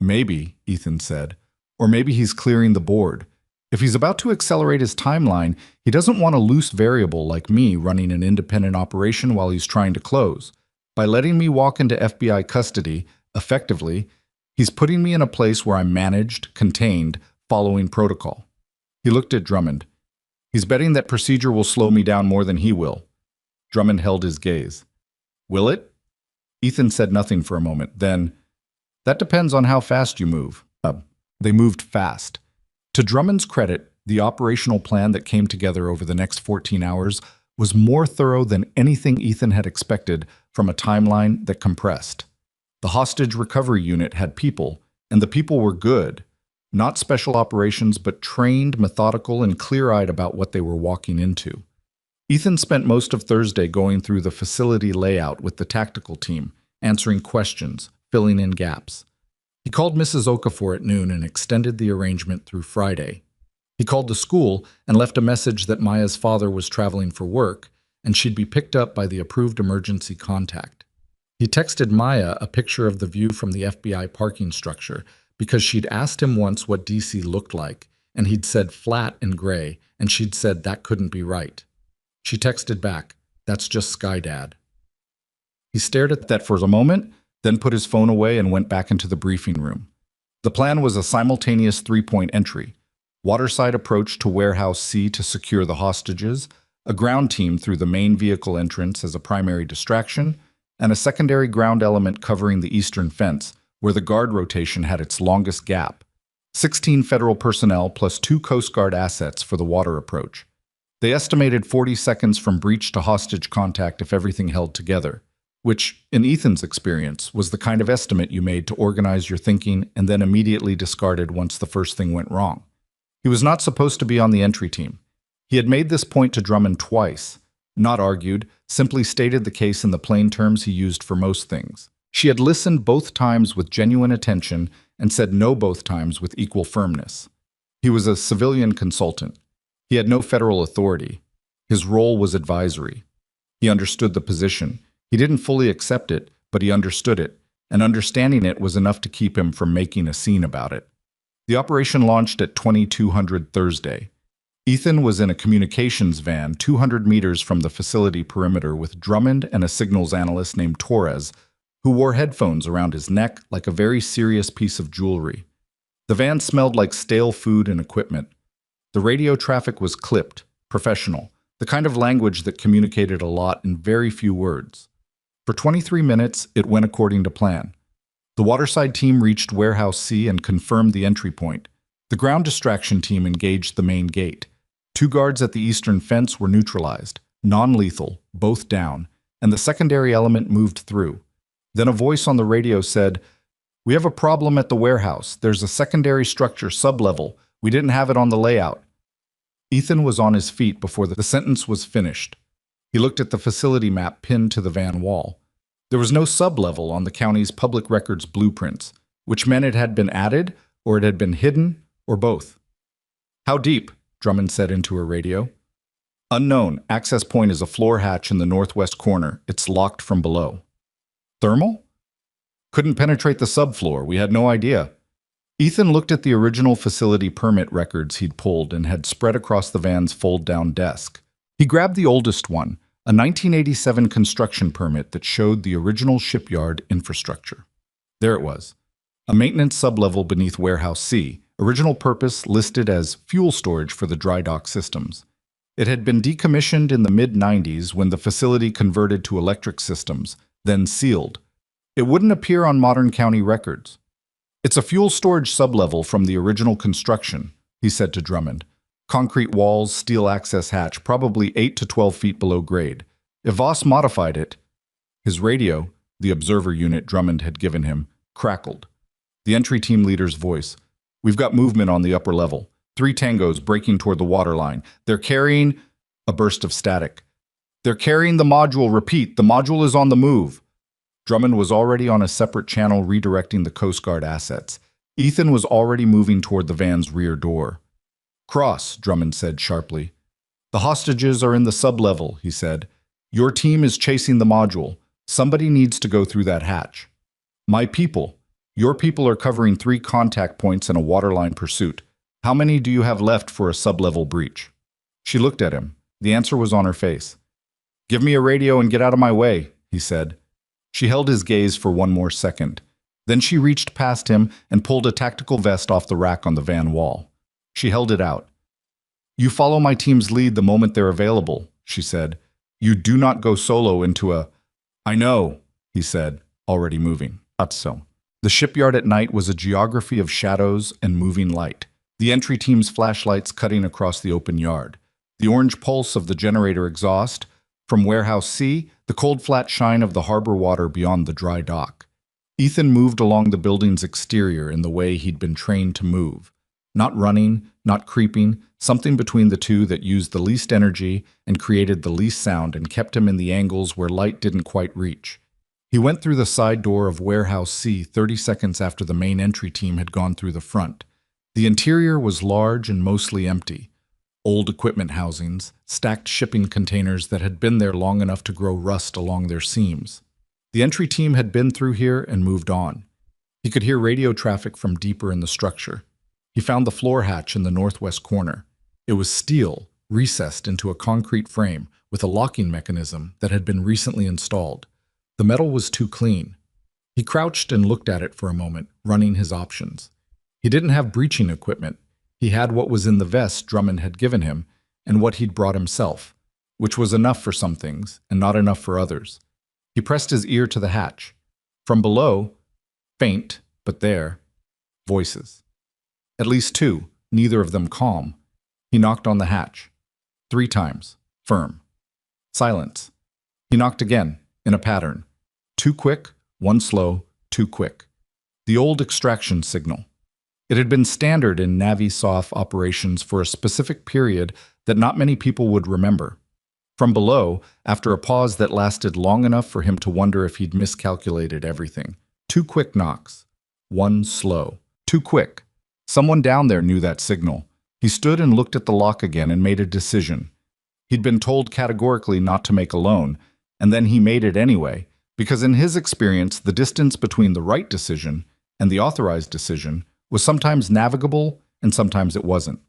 [SPEAKER 1] "Maybe," Ethan said. "Or maybe he's clearing the board. If he's about to accelerate his timeline, he doesn't want a loose variable like me running an independent operation while he's trying to close. By letting me walk into FBI custody, effectively, he's putting me in a place where I'm managed, contained, following protocol. He looked at Drummond. He's betting that procedure will slow me down more than he will. Drummond held his gaze. Will it? Ethan said nothing for a moment. Then, that depends on how fast you move. They moved fast. To Drummond's credit, the operational plan that came together over the next 14 hours was more thorough than anything Ethan had expected from a timeline that compressed. The hostage recovery unit had people, and the people were good. Not special operations, but trained, methodical, and clear-eyed about what they were walking into. Ethan spent most of Thursday going through the facility layout with the tactical team, answering questions, filling in gaps. He called Mrs. Okafor at noon and extended the arrangement through Friday. He called the school and left a message that Maya's father was traveling for work and she'd be picked up by the approved emergency contact. He texted Maya a picture of the view from the FBI parking structure because she'd asked him once what DC looked like, and he'd said flat and gray, and she'd said that couldn't be right. She texted back, "That's just Sky, Dad." He stared at that for a moment, then put his phone away and went back into the briefing room. The plan was a simultaneous three-point entry: waterside approach to Warehouse C to secure the hostages, a ground team through the main vehicle entrance as a primary distraction, and a secondary ground element covering the eastern fence, where the guard rotation had its longest gap. 16 federal personnel plus 2 Coast Guard assets for the water approach. They estimated 40 seconds from breach to hostage contact if everything held together, which, in Ethan's experience, was the kind of estimate you made to organize your thinking and then immediately discarded once the first thing went wrong. He was not supposed to be on the entry team. He had made this point to Drummond twice, not argued, simply stated the case in the plain terms he used for most things. She had listened both times with genuine attention and said no both times with equal firmness. He was a civilian consultant. He had no federal authority. His role was advisory. He understood the position. He didn't fully accept it, but he understood it, and understanding it was enough to keep him from making a scene about it. The operation launched at 2200 Thursday. Ethan was in a communications van 200 meters from the facility perimeter with Drummond and a signals analyst named Torres, who wore headphones around his neck like a very serious piece of jewelry. The van smelled like stale food and equipment. The radio traffic was clipped, professional, the kind of language that communicated a lot in very few words. For 23 minutes, it went according to plan. The waterside team reached Warehouse C and confirmed the entry point. The ground distraction team engaged the main gate. 2 guards at the eastern fence were neutralized, non-lethal, both down, and the secondary element moved through. Then a voice on the radio said, "We have a problem at the warehouse. There's a secondary structure, sublevel. We didn't have it on the layout." Ethan was on his feet before the sentence was finished. He looked at the facility map pinned to the van wall. There was no sublevel on the county's public records blueprints, which meant it had been added, or it had been hidden, or both. "How deep?" Drummond said into her radio. "Unknown. Access point is a floor hatch in the northwest corner. It's locked from below." "Thermal?" "Couldn't penetrate the subfloor. We had no idea." Ethan looked at the original facility permit records he'd pulled and had spread across the van's fold-down desk. He grabbed the oldest one, a 1987 construction permit that showed the original shipyard infrastructure. There it was. A maintenance sublevel beneath Warehouse C, original purpose listed as fuel storage for the dry dock systems. It had been decommissioned in the mid-90s when the facility converted to electric systems, then sealed. It wouldn't appear on modern county records. "It's a fuel storage sublevel from the original construction," he said to Drummond. "Concrete walls, steel access hatch, probably 8 to 12 feet below grade. If Voss modified it..." His radio, the observer unit Drummond had given him, crackled. The entry team leader's voice. "We've got movement on the upper level. 3 tangos breaking toward the waterline. They're carrying..." A burst of static. "They're carrying the module. Repeat, the module is on the move." Drummond was already on a separate channel redirecting the Coast Guard assets. Ethan was already moving toward the van's rear door. "Cross," Drummond said sharply. "The hostages are in the sublevel," he said. "Your team is chasing the module. Somebody needs to go through that hatch." "My people. Your people are covering 3 contact points in a waterline pursuit. How many do you have left for a sublevel breach?" She looked at him. The answer was on her face. "Give me a radio and get out of my way," he said. She held his gaze for one more second. Then she reached past him and pulled a tactical vest off the rack on the van wall. She held it out. "You follow my team's lead the moment they're available," she said. "You do not go solo into a—" "I know," he said, already moving. So. The shipyard at night was a geography of shadows and moving light. The entry team's flashlights cutting across the open yard. The orange pulse of the generator exhaust. From Warehouse C, the cold flat shine of the harbor water beyond the dry dock. Ethan moved along the building's exterior in the way he'd been trained to move. Not running, not creeping, something between the two that used the least energy and created the least sound and kept him in the angles where light didn't quite reach. He went through the side door of Warehouse C 30 seconds after the main entry team had gone through the front. The interior was large and mostly empty. Old equipment housings, stacked shipping containers that had been there long enough to grow rust along their seams. The entry team had been through here and moved on. He could hear radio traffic from deeper in the structure. He found the floor hatch in the northwest corner. It was steel, recessed into a concrete frame with a locking mechanism that had been recently installed. The metal was too clean. He crouched and looked at it for a moment, running his options. He didn't have breaching equipment. He had what was in the vest Drummond had given him and what he'd brought himself, which was enough for some things and not enough for others. He pressed his ear to the hatch. From below, faint, but there, voices. At least two, neither of them calm. He knocked on the hatch. 3 times, firm. Silence. He knocked again, in a pattern. 2 quick, 1 slow, 2 quick. The old extraction signal. It had been standard in Navi-SOF operations for a specific period that not many people would remember. From below, after a pause that lasted long enough for him to wonder if he'd miscalculated everything. 2 quick knocks. 1 slow. 2 quick. Someone down there knew that signal. He stood and looked at the lock again and made a decision. He'd been told categorically not to make alone, and then he made it anyway, because in his experience, the distance between the right decision and the authorized decision was sometimes navigable and sometimes it wasn't.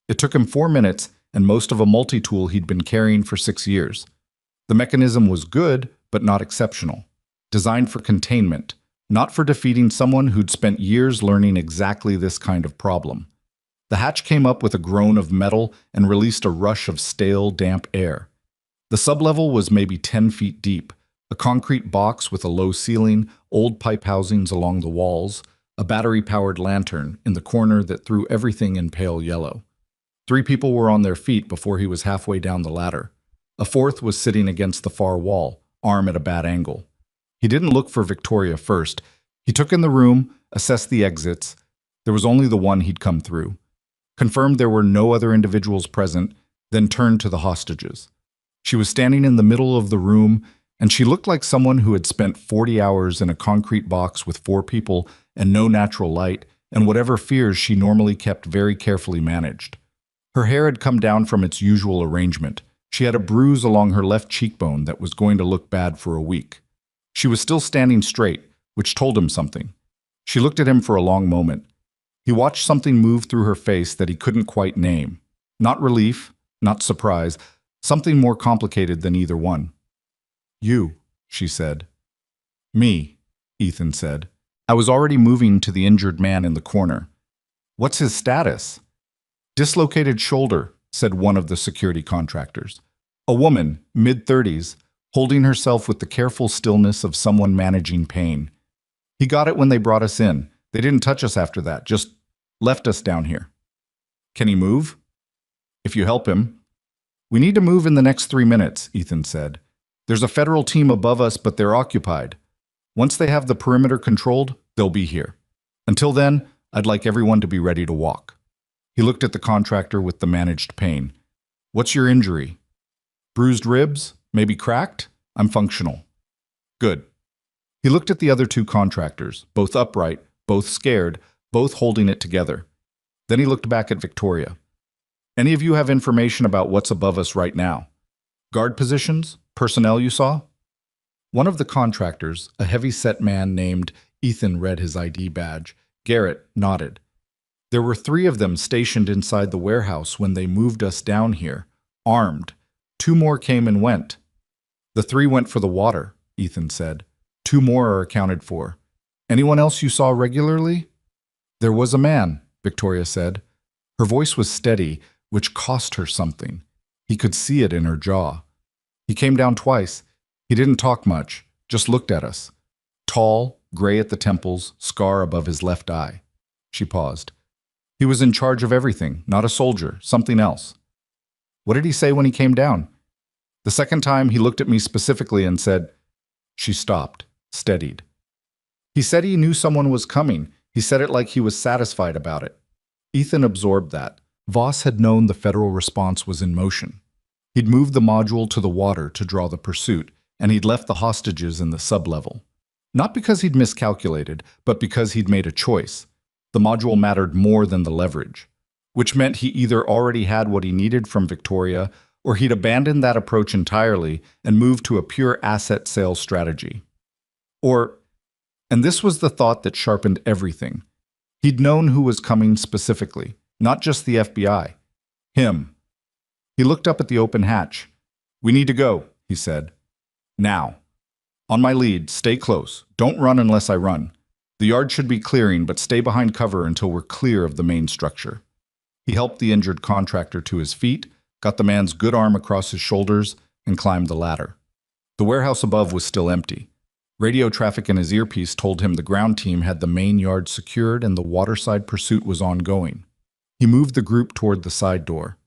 [SPEAKER 1] It took him 4 minutes and most of a multi-tool he'd been carrying for 6 years. The mechanism was good, but not exceptional. Designed for containment, not for defeating someone who'd spent years learning exactly this kind of problem. The hatch came up with a groan of metal and released a rush of stale, damp air. The sublevel was maybe 10 feet deep, a concrete box with a low ceiling, old pipe housings along the walls, a battery-powered lantern in the corner that threw everything in pale yellow. 3 people were on their feet before he was halfway down the ladder. A 4th was sitting against the far wall, arm at a bad angle. He didn't look for Victoria first. He took in the room, assessed the exits. There was only the one he'd come through. Confirmed there were no other individuals present, then turned to the hostages. She was standing in the middle of the room, and she looked like someone who had spent 40 hours in a concrete box with 4 people and no natural light, and whatever fears she normally kept very carefully managed. Her hair had come down from its usual arrangement. She had a bruise along her left cheekbone that was going to look bad for a week. She was still standing straight, which told him something. She looked at him for a long moment. He watched something move through her face that he couldn't quite name. Not relief, not surprise, something more complicated than either one. "You," she said. "Me," Ethan said. I was already moving to the injured man in the corner. "What's his status?" "Dislocated shoulder," said one of the security contractors. A woman, mid-30s, holding herself with the careful stillness of someone managing pain. "He got it when they brought us in. They didn't touch us after that, just left us down here." "Can he move?" "If you help him." "We need to move in the next 3 minutes," Ethan said. "There's a federal team above us, but they're occupied. Once they have the perimeter controlled, they'll be here. Until then, I'd like everyone to be ready to walk." He looked at the contractor with the managed pain. "What's your injury?" "Bruised ribs? Maybe cracked? I'm functional." "Good." He looked at the other 2 contractors, both upright, both scared, both holding it together. Then he looked back at Victoria. "Any of you have information about what's above us right now? Guard positions? Personnel you saw?" One of the contractors, a heavy-set man named Ethan read his ID badge. Garrett nodded. "There were 3 of them stationed inside the warehouse when they moved us down here, armed. 2 more came and went." "The 3 went for the water," Ethan said. 2 more are accounted for. Anyone else you saw regularly? There was a man, Victoria said. Her voice was steady, which cost her something. He could see it in her jaw. He came down twice. He didn't talk much, just looked at us. Tall, gray at the temples, scar above his left eye. She paused. He was in charge of everything, not a soldier, something else. What did he say when he came down? The second time, he looked at me specifically and said, She stopped, steadied. He said he knew someone was coming. He said it like he was satisfied about it. Ethan absorbed that. Voss had known the federal response was in motion. He'd moved the module to the water to draw the pursuit, and he'd left the hostages in the sublevel. Not because he'd miscalculated, but because he'd made a choice. The module mattered more than the leverage, which meant he either already had what he needed from Victoria, or he'd abandoned that approach entirely and moved to a pure asset sales strategy. And this was the thought that sharpened everything. He'd known who was coming specifically, not just the FBI. Him. He looked up at the open hatch. We need to go, he said. Now. On my lead, stay close. Don't run unless I run. The yard should be clearing, but stay behind cover until we're clear of the main structure. He helped the injured contractor to his feet, got the man's good arm across his shoulders, and climbed the ladder. The warehouse above was still empty. Radio traffic in his earpiece told him the ground team had the main yard secured and the waterside pursuit was ongoing. He moved the group toward the side door.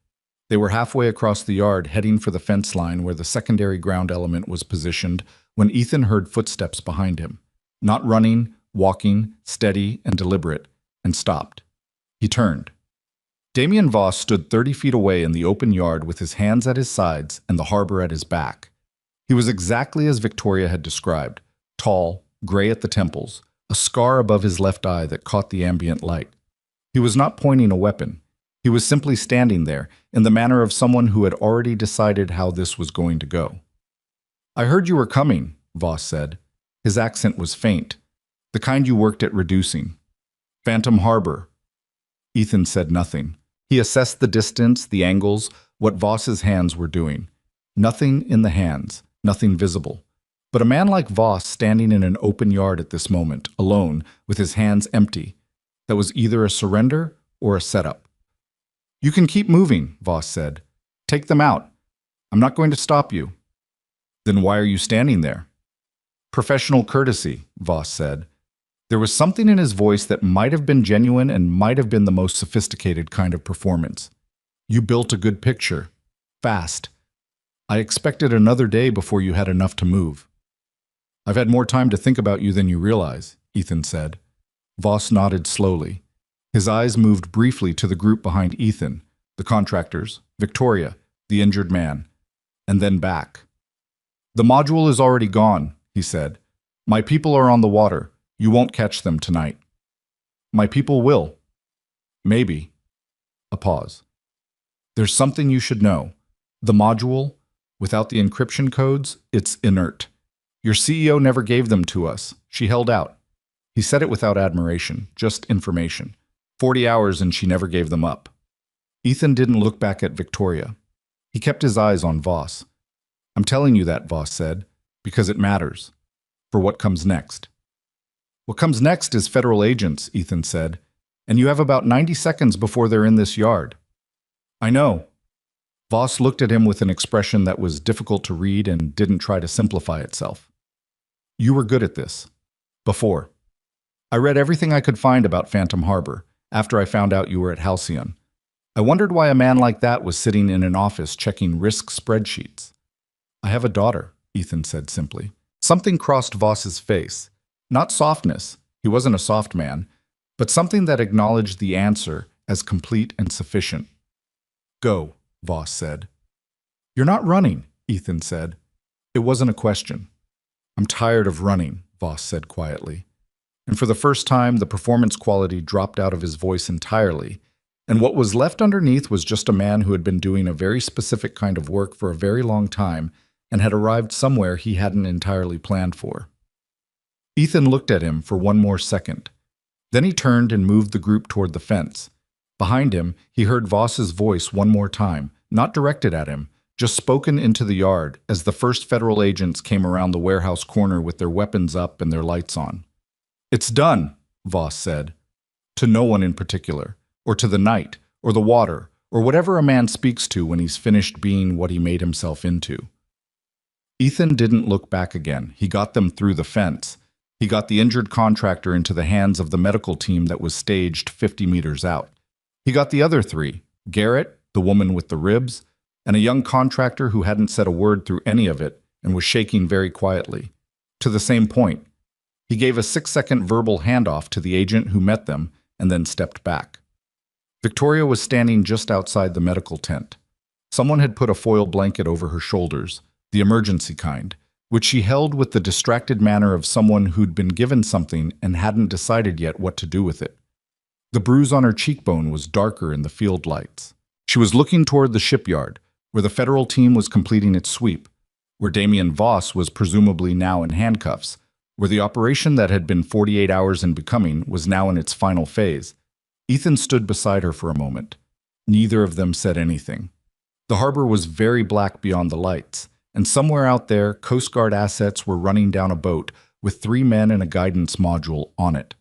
[SPEAKER 1] They were halfway across the yard, heading for the fence line where the secondary ground element was positioned, when Ethan heard footsteps behind him. Not running, walking, steady and deliberate, and stopped. He turned. Damien Voss stood 30 feet away in the open yard with his hands at his sides and the harbor at his back. He was exactly as Victoria had described, tall, gray at the temples, a scar above his left eye that caught the ambient light. He was not pointing a weapon. He was simply standing there, in the manner of someone who had already decided how this was going to go. I heard you were coming, Voss said. His accent was faint, the kind you worked at reducing. Phantom Harbor. Ethan said nothing. He assessed the distance, the angles, what Voss's hands were doing. Nothing in the hands, nothing visible. But a man like Voss standing in an open yard at this moment, alone, with his hands empty, that was either a surrender or a setup. You can keep moving, Voss said. Take them out. I'm not going to stop you. Then why are you standing there? Professional courtesy, Voss said. There was something in his voice that might have been genuine and might have been the most sophisticated kind of performance. You built a good picture. Fast. I expected another day before you had enough to move. I've had more time to think about you than you realize, Ethan said. Voss nodded slowly. His eyes moved briefly to the group behind Ethan, the contractors, Victoria, the injured man, and then back. The module is already gone, he said. My people are on the water. You won't catch them tonight. My people will. Maybe. A pause. There's something you should know. The module, without the encryption codes, it's inert. Your CEO never gave them to us. She held out. He said it without admiration, just information. 40 hours and she never gave them up. Ethan didn't look back at Victoria. He kept his eyes on Voss. I'm telling you that, Voss said, because it matters. For what comes next. What comes next is federal agents, Ethan said, and you have about 90 seconds before they're in this yard. I know. Voss looked at him with an expression that was difficult to read and didn't try to simplify itself. You were good at this. Before. I read everything I could find about Phantom Harbor after I found out you were at Halcyon. I wondered why a man like that was sitting in an office checking risk spreadsheets. I have a daughter, Ethan said simply. Something crossed Voss's face. Not softness, he wasn't a soft man, but something that acknowledged the answer as complete and sufficient. Go, Voss said. You're not running, Ethan said. It wasn't a question. I'm tired of running, Voss said quietly. And for the first time, the performance quality dropped out of his voice entirely, and what was left underneath was just a man who had been doing a very specific kind of work for a very long time and had arrived somewhere he hadn't entirely planned for. Ethan looked at him for one more second. Then he turned and moved the group toward the fence. Behind him, he heard Voss's voice one more time, not directed at him, just spoken into the yard as the first federal agents came around the warehouse corner with their weapons up and their lights on. "It's done," Voss said. To no one in particular, or to the night, or the water, or whatever a man speaks to when he's finished being what he made himself into. Ethan didn't look back again. He got them through the fence. He got the injured contractor into the hands of the medical team that was staged 50 meters out. He got the other three, Garrett, the woman with the ribs, and a young contractor who hadn't said a word through any of it and was shaking very quietly, to the same point. He gave a 6-second verbal handoff to the agent who met them and then stepped back. Victoria was standing just outside the medical tent. Someone had put a foil blanket over her shoulders, the emergency kind, which she held with the distracted manner of someone who'd been given something and hadn't decided yet what to do with it. The bruise on her cheekbone was darker in the field lights. She was looking toward the shipyard, where the federal team was completing its sweep, where Damien Voss was presumably now in handcuffs, where the operation that had been 48 hours in becoming was now in its final phase. Ethan stood beside her for a moment. Neither of them said anything. The harbor was very black beyond the lights, and somewhere out there, Coast Guard assets were running down a boat with 3 men and a guidance module on it.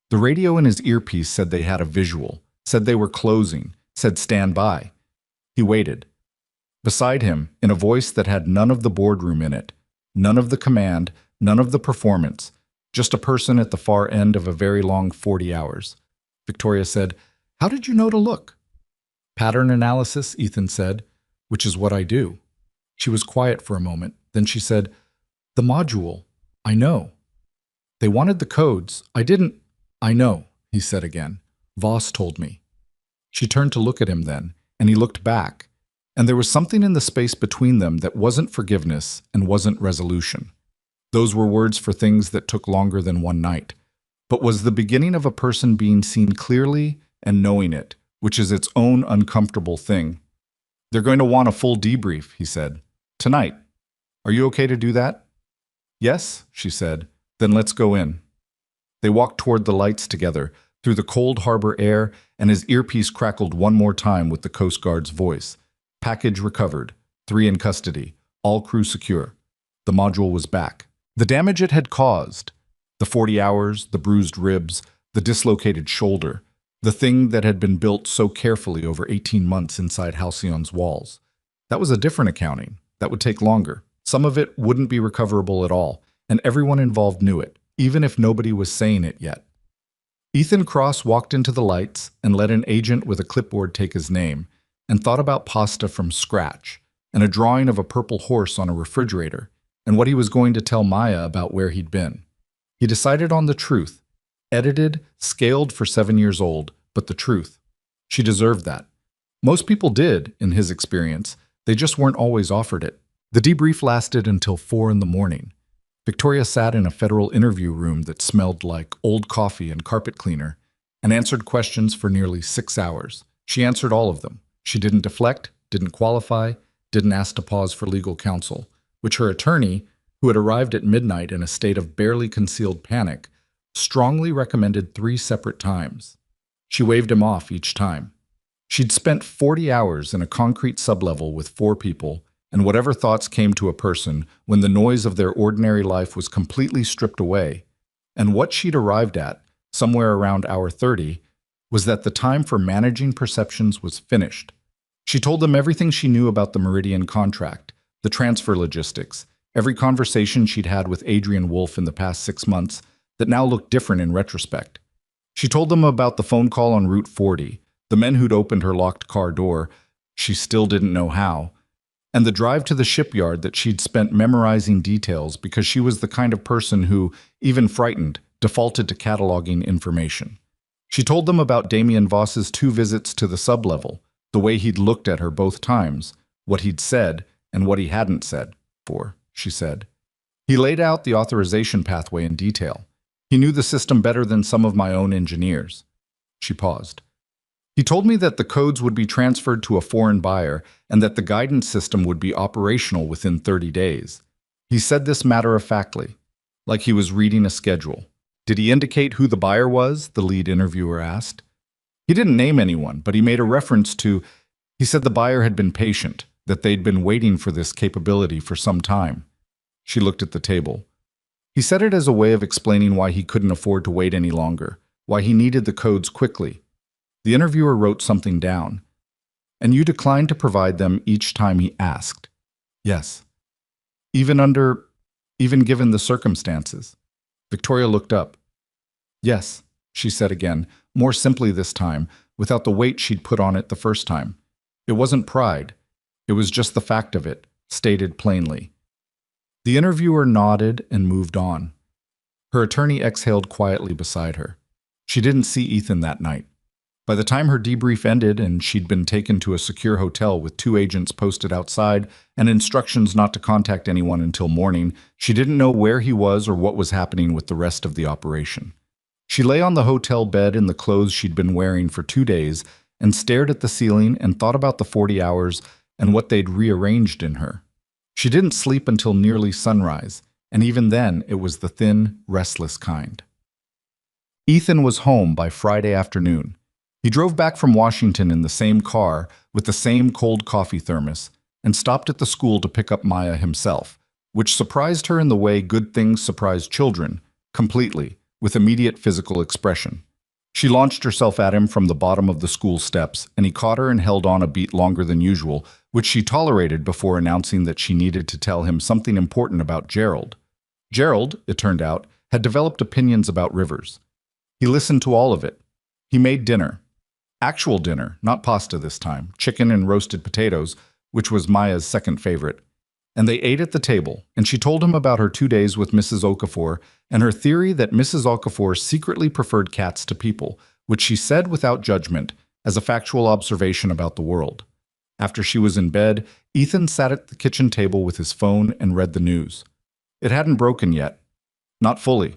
[SPEAKER 1] The radio in his earpiece said they had a visual, said they were closing, said stand by. He waited. Beside him, in a voice that had none of the boardroom in it, none of the command, none of the performance, just a person at the far end of a very long 40 hours. Victoria said, "How did you know to look?" "Pattern analysis," Ethan said, "which is what I do." She was quiet for a moment. Then she said, "The module, I know. They wanted the codes. I didn't." "I know," he said again. "Voss told me." She turned to look at him then, and he looked back, and there was something in the space between them that wasn't forgiveness and wasn't resolution. Those were words for things that took longer than one night, but was the beginning of a person being seen clearly and knowing it, which is its own uncomfortable thing. "They're going to want a full debrief," he said. "Tonight. Are you okay to do that?" "Yes," she said. "Then let's go in." They walked toward the lights together, through the cold harbor air, and his earpiece crackled one more time with the Coast Guard's voice. "Package recovered. 3 in custody. All crew secure." The module was back. The damage it had caused, the 40 hours, the bruised ribs, the dislocated shoulder, the thing that had been built so carefully over 18 months inside Halcyon's walls. That was a different accounting. That would take longer. Some of it wouldn't be recoverable at all, and everyone involved knew it, even if nobody was saying it yet. Ethan Cross walked into the lights and let an agent with a clipboard take his name, and thought about pasta from scratch, and a drawing of a purple horse on a refrigerator, and what he was going to tell Maya about where he'd been. He decided on the truth, edited, scaled for 7 years old, but the truth. She deserved that. Most people did, in his experience. They just weren't always offered it. The debrief lasted until 4 in the morning. Victoria sat in a federal interview room that smelled like old coffee and carpet cleaner, and answered questions for nearly 6 hours. She answered all of them. She didn't deflect, didn't qualify, didn't ask to pause for legal counsel, which her attorney, who had arrived at midnight in a state of barely concealed panic, strongly recommended 3 separate times. She waved him off each time. She'd spent 40 hours in a concrete sublevel with 4 people, and whatever thoughts came to a person when the noise of their ordinary life was completely stripped away, and what she'd arrived at, somewhere around hour 30, was that the time for managing perceptions was finished. She told them everything she knew about the Meridian contract, the transfer logistics, every conversation she'd had with Adrian Wolf in the past 6 months that now looked different in retrospect. She told them about the phone call on Route 40, the men who'd opened her locked car door, she still didn't know how, and the drive to the shipyard that she'd spent memorizing details because she was the kind of person who, even frightened, defaulted to cataloging information. She told them about Damien Voss's 2 visits to the sublevel, the way he'd looked at her both times, what he'd said, and what he hadn't said, she said. He laid out the authorization pathway in detail. He knew the system better than some of my own engineers. She paused. He told me that the codes would be transferred to a foreign buyer and that the guidance system would be operational within 30 days. He said this matter-of-factly, like he was reading a schedule. Did he indicate who the buyer was? The lead interviewer asked. He didn't name anyone, but he made a reference to, he said the buyer had been patient, that they'd been waiting for this capability for some time. She looked at the table. He said it as a way of explaining why he couldn't afford to wait any longer, why he needed the codes quickly. The interviewer wrote something down. And you declined to provide them each time he asked. Yes. Even given the circumstances. Victoria looked up. Yes, she said again, more simply this time, without the weight she'd put on it the first time. It wasn't pride. It was just the fact of it, stated plainly. The interviewer nodded and moved on. Her attorney exhaled quietly beside her. She didn't see Ethan that night. By the time her debrief ended and she'd been taken to a secure hotel with 2 agents posted outside and instructions not to contact anyone until morning, she didn't know where he was or what was happening with the rest of the operation. She lay on the hotel bed in the clothes she'd been wearing for 2 days and stared at the ceiling and thought about the 40 hours and what they'd rearranged in her. She didn't sleep until nearly sunrise, and even then it was the thin, restless kind. Ethan was home by Friday afternoon. He drove back from Washington in the same car with the same cold coffee thermos and stopped at the school to pick up Maya himself, which surprised her in the way good things surprise children, completely, with immediate physical expression. She launched herself at him from the bottom of the school steps, and he caught her and held on a beat longer than usual, which she tolerated before announcing that she needed to tell him something important about Gerald. Gerald, it turned out, had developed opinions about Rivers. He listened to all of it. He made dinner. Actual dinner, not pasta this time, chicken and roasted potatoes, which was Maya's second favorite. And they ate at the table, and she told him about her 2 days with Mrs. Okafor and her theory that Mrs. Okafor secretly preferred cats to people, which she said without judgment, as a factual observation about the world. After she was in bed, Ethan sat at the kitchen table with his phone and read the news. It hadn't broken yet. Not fully.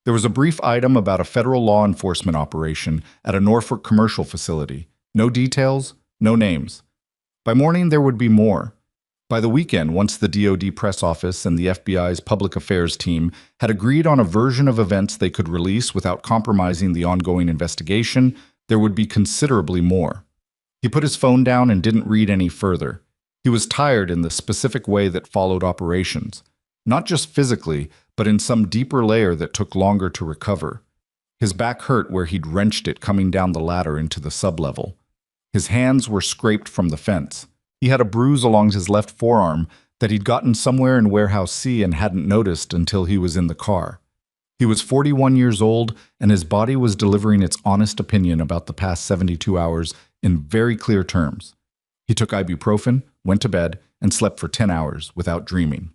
[SPEAKER 1] There was a brief item about a federal law enforcement operation at a Norfolk commercial facility. No details, no names. By morning, there would be more. By the weekend, once the DoD press office and the FBI's public affairs team had agreed on a version of events they could release without compromising the ongoing investigation, there would be considerably more. He put his phone down and didn't read any further. He was tired in the specific way that followed operations. Not just physically, but in some deeper layer that took longer to recover. His back hurt where he'd wrenched it coming down the ladder into the sublevel. His hands were scraped from the fence. He had a bruise along his left forearm that he'd gotten somewhere in Warehouse C and hadn't noticed until he was in the car. He was 41 years old, and his body was delivering its honest opinion about the past 72 hours in very clear terms. He took ibuprofen, went to bed, and slept for 10 hours without dreaming.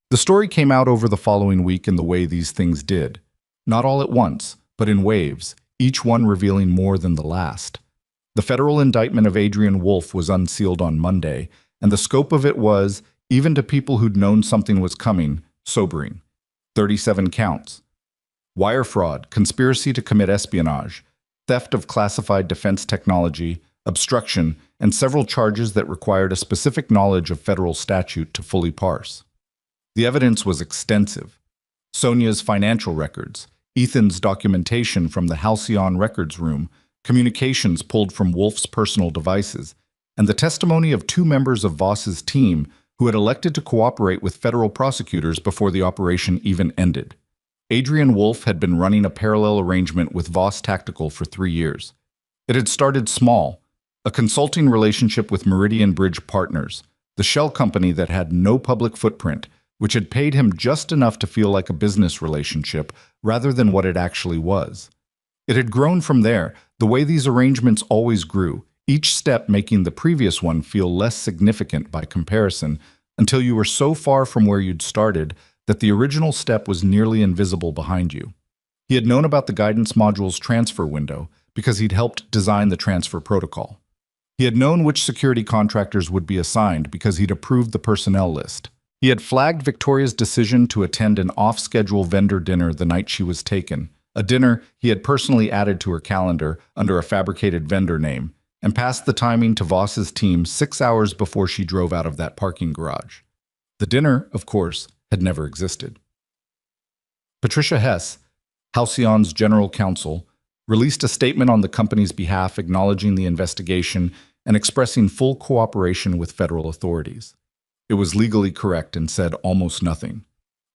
[SPEAKER 1] The story came out over the following week in the way these things did. Not all at once, but in waves, each one revealing more than the last. The federal indictment of Adrian Wolf was unsealed on Monday, and the scope of it was, even to people who'd known something was coming, sobering. 37 counts. Wire fraud, conspiracy to commit espionage, theft of classified defense technology, obstruction, and several charges that required a specific knowledge of federal statute to fully parse. The evidence was extensive. Sonia's financial records, Ethan's documentation from the Halcyon records room, communications pulled from Wolf's personal devices, and the testimony of 2 members of Voss's team who had elected to cooperate with federal prosecutors before the operation even ended. Adrian Wolf had been running a parallel arrangement with Voss Tactical for 3 years. It had started small, a consulting relationship with Meridian Bridge Partners, the shell company that had no public footprint, which had paid him just enough to feel like a business relationship rather than what it actually was. It had grown from there, the way these arrangements always grew, each step making the previous one feel less significant by comparison, until you were so far from where you'd started that the original step was nearly invisible behind you. He had known about the guidance module's transfer window because he'd helped design the transfer protocol. He had known which security contractors would be assigned because he'd approved the personnel list. He had flagged Victoria's decision to attend an off-schedule vendor dinner the night she was taken, a dinner he had personally added to her calendar under a fabricated vendor name, and passed the timing to Voss's team 6 hours before she drove out of that parking garage. The dinner, of course, had never existed. Patricia Hess, Halcyon's general counsel, released a statement on the company's behalf acknowledging the investigation and expressing full cooperation with federal authorities. It was legally correct and said almost nothing.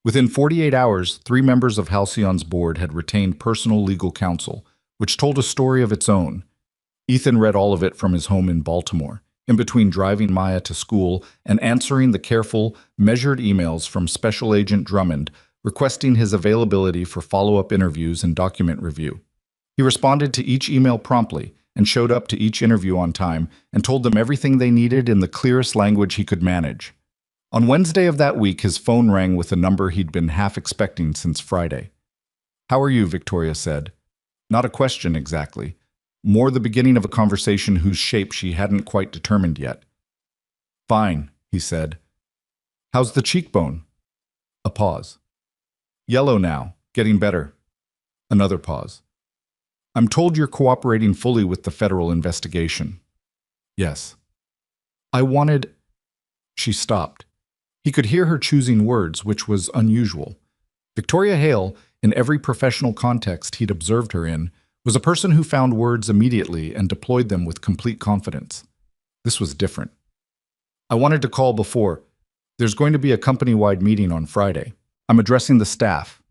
[SPEAKER 1] Within 48 hours, 3 members of Halcyon's board had retained personal legal counsel, which told a story of its own. Ethan read all of it from his home in Baltimore, in between driving Maya to school and answering the careful, measured emails from Special Agent Drummond requesting his availability for follow-up interviews and document review. He responded to each email promptly and showed up to each interview on time and told them everything they needed in the clearest language he could manage. On Wednesday of that week, his phone rang with a number he'd been half expecting since Friday. "How are you?" Victoria said. Not a question exactly, more the beginning of a conversation whose shape she hadn't quite determined yet. "Fine," he said. "How's the cheekbone?" A pause. "Yellow now, getting better." Another pause. "I'm told you're cooperating fully with the federal investigation." "Yes." "I wanted—" She stopped. He could hear her choosing words, which was unusual. Victoria Hale, in every professional context he'd observed her in, was a person who found words immediately and deployed them with complete confidence. This was different. "I wanted to call before. There's going to be a company-wide meeting on Friday. I'm addressing the staff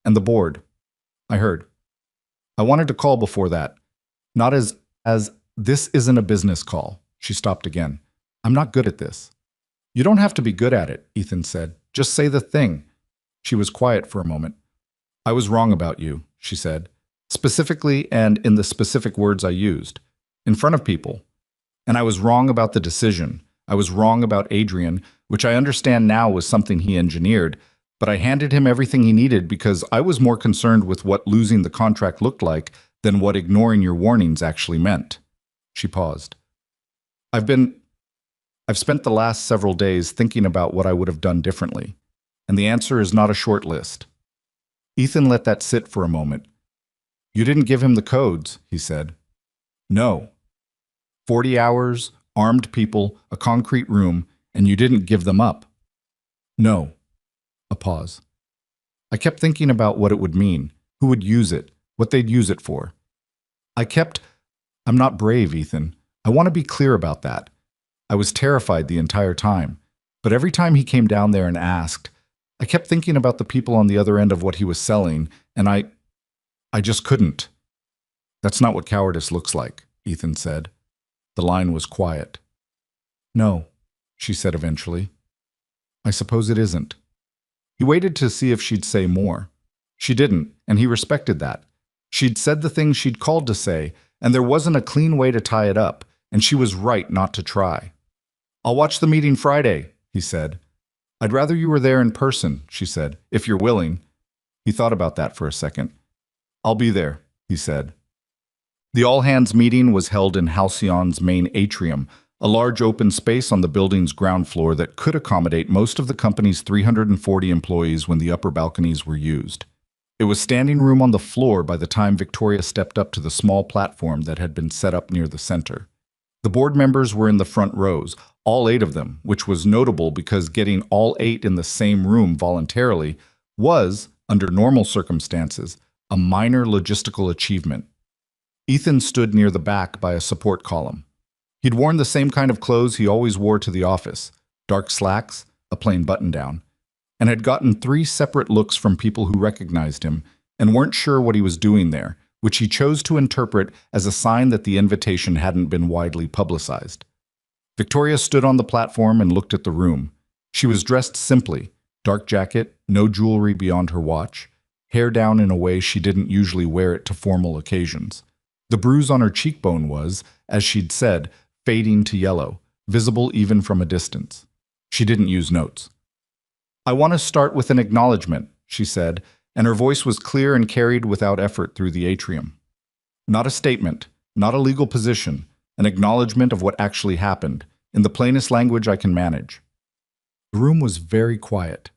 [SPEAKER 1] and the board. I heard. I wanted to call before that. Not as this isn't a business call." She stopped again. "I'm not good at this." "You don't have to be good at it," Ethan said. "Just say the thing." She was quiet for a moment. "I was wrong about you," she said, specifically and in the specific words I used, in front of people. "And I was wrong about the decision. I was wrong about Adrian, which I understand now was something he engineered, but I handed him everything he needed because I was more concerned with what losing the contract looked like than what ignoring your warnings actually meant." She paused. I've spent the last several days thinking about what I would have done differently, and the answer is not a short list." Ethan let that sit for a moment. "You didn't give him the codes," he said. "No. 40 hours, armed people, a concrete room, and you didn't give them up." "No." A pause. "I kept thinking about what it would mean, who would use it, what they'd use it for. I'm not brave, Ethan. I want to be clear about that. I was terrified the entire time, but every time he came down there and asked, I kept thinking about the people on the other end of what he was selling, and I just couldn't." "That's not what cowardice looks like," Ethan said. The line was quiet. "No," she said eventually. "I suppose it isn't." He waited to see if she'd say more. She didn't, and he respected that. She'd said the things she'd called to say, and there wasn't a clean way to tie it up, and she was right not to try. "I'll watch the meeting Friday," he said. "I'd rather you were there in person," she said, "if you're willing." He thought about that for a second. "I'll be there," he said. The all-hands meeting was held in Halcyon's main atrium, a large open space on the building's ground floor that could accommodate most of the company's 340 employees when the upper balconies were used. It was standing room on the floor by the time Victoria stepped up to the small platform that had been set up near the center. The board members were in the front rows, all 8 of them, which was notable because getting all 8 in the same room voluntarily was, under normal circumstances, a minor logistical achievement. Ethan stood near the back by a support column. He'd worn the same kind of clothes he always wore to the office, dark slacks, a plain button-down, and had gotten 3 separate looks from people who recognized him and weren't sure what he was doing there, which he chose to interpret as a sign that the invitation hadn't been widely publicized. Victoria stood on the platform and looked at the room. She was dressed simply, dark jacket, no jewelry beyond her watch, hair down in a way she didn't usually wear it to formal occasions. The bruise on her cheekbone was, as she'd said, fading to yellow, visible even from a distance. She didn't use notes. "I want to start with an acknowledgement," she said, and her voice was clear and carried without effort through the atrium. "Not a statement, not a legal position, an acknowledgement of what actually happened, in the plainest language I can manage." The room was very quiet.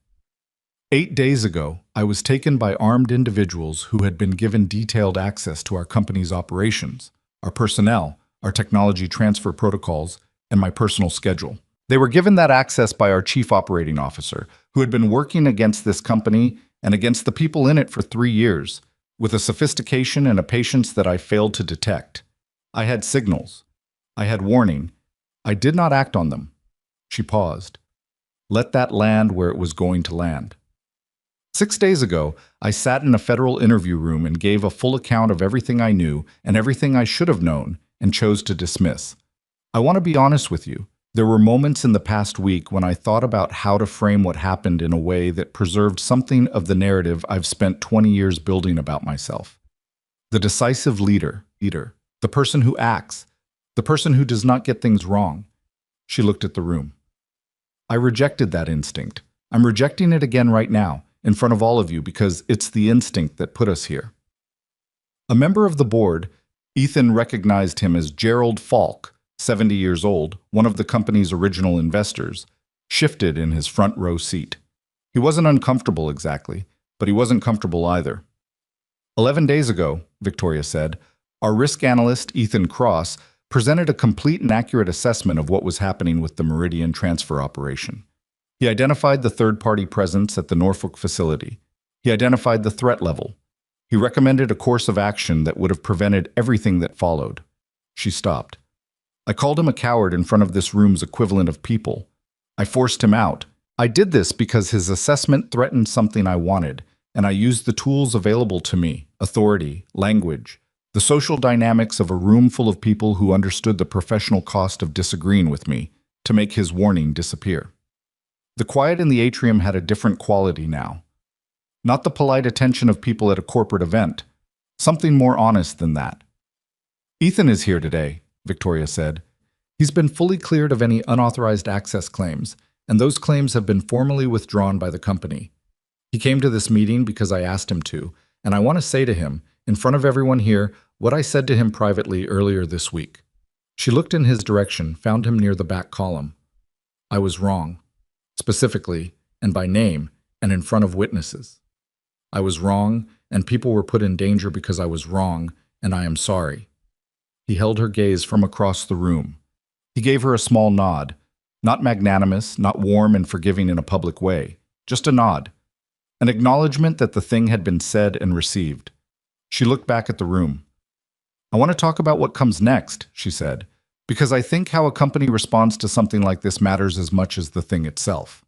[SPEAKER 1] 8 days ago, I was taken by armed individuals who had been given detailed access to our company's operations, our personnel, our technology transfer protocols, and my personal schedule. They were given that access by our chief operating officer, who had been working against this company and against the people in it for 3 years, with a sophistication and a patience that I failed to detect. I had signals. I had warning. I did not act on them. She paused. Let that land where it was going to land. 6 days ago, I sat in a federal interview room and gave a full account of everything I knew and everything I should have known and chose to dismiss. I want to be honest with you. There were moments in the past week when I thought about how to frame what happened in a way that preserved something of the narrative I've spent 20 years building about myself. The decisive leader, the person who acts, the person who does not get things wrong. She looked at the room. I rejected that instinct. I'm rejecting it again right now, in front of all of you, because it's the instinct that put us here. A member of the board, Ethan recognized him as Gerald Falk, 70 years old, one of the company's original investors, shifted in his front row seat. He wasn't uncomfortable exactly, but he wasn't comfortable either. 11 days ago, Victoria said, our risk analyst, Ethan Cross, presented a complete and accurate assessment of what was happening with the Meridian transfer operation. He identified the third-party presence at the Norfolk facility. He identified the threat level. He recommended a course of action that would have prevented everything that followed. She stopped. I called him a coward in front of this room's equivalent of people. I forced him out. I did this because his assessment threatened something I wanted, and I used the tools available to me, authority, language, the social dynamics of a room full of people who understood the professional cost of disagreeing with me, to make his warning disappear. The quiet in the atrium had a different quality now. Not the polite attention of people at a corporate event. Something more honest than that. Ethan is here today, Victoria said. He's been fully cleared of any unauthorized access claims, and those claims have been formally withdrawn by the company. He came to this meeting because I asked him to, and I want to say to him, in front of everyone here, what I said to him privately earlier this week. She looked in his direction, found him near the back column. I was wrong. Specifically, and by name, and in front of witnesses. I was wrong, and people were put in danger because I was wrong, and I am sorry. He held her gaze from across the room. He gave her a small nod, not magnanimous, not warm and forgiving in a public way, just a nod, an acknowledgement that the thing had been said and received. She looked back at the room. I want to talk about what comes next, she said, because I think how a company responds to something like this matters as much as the thing itself.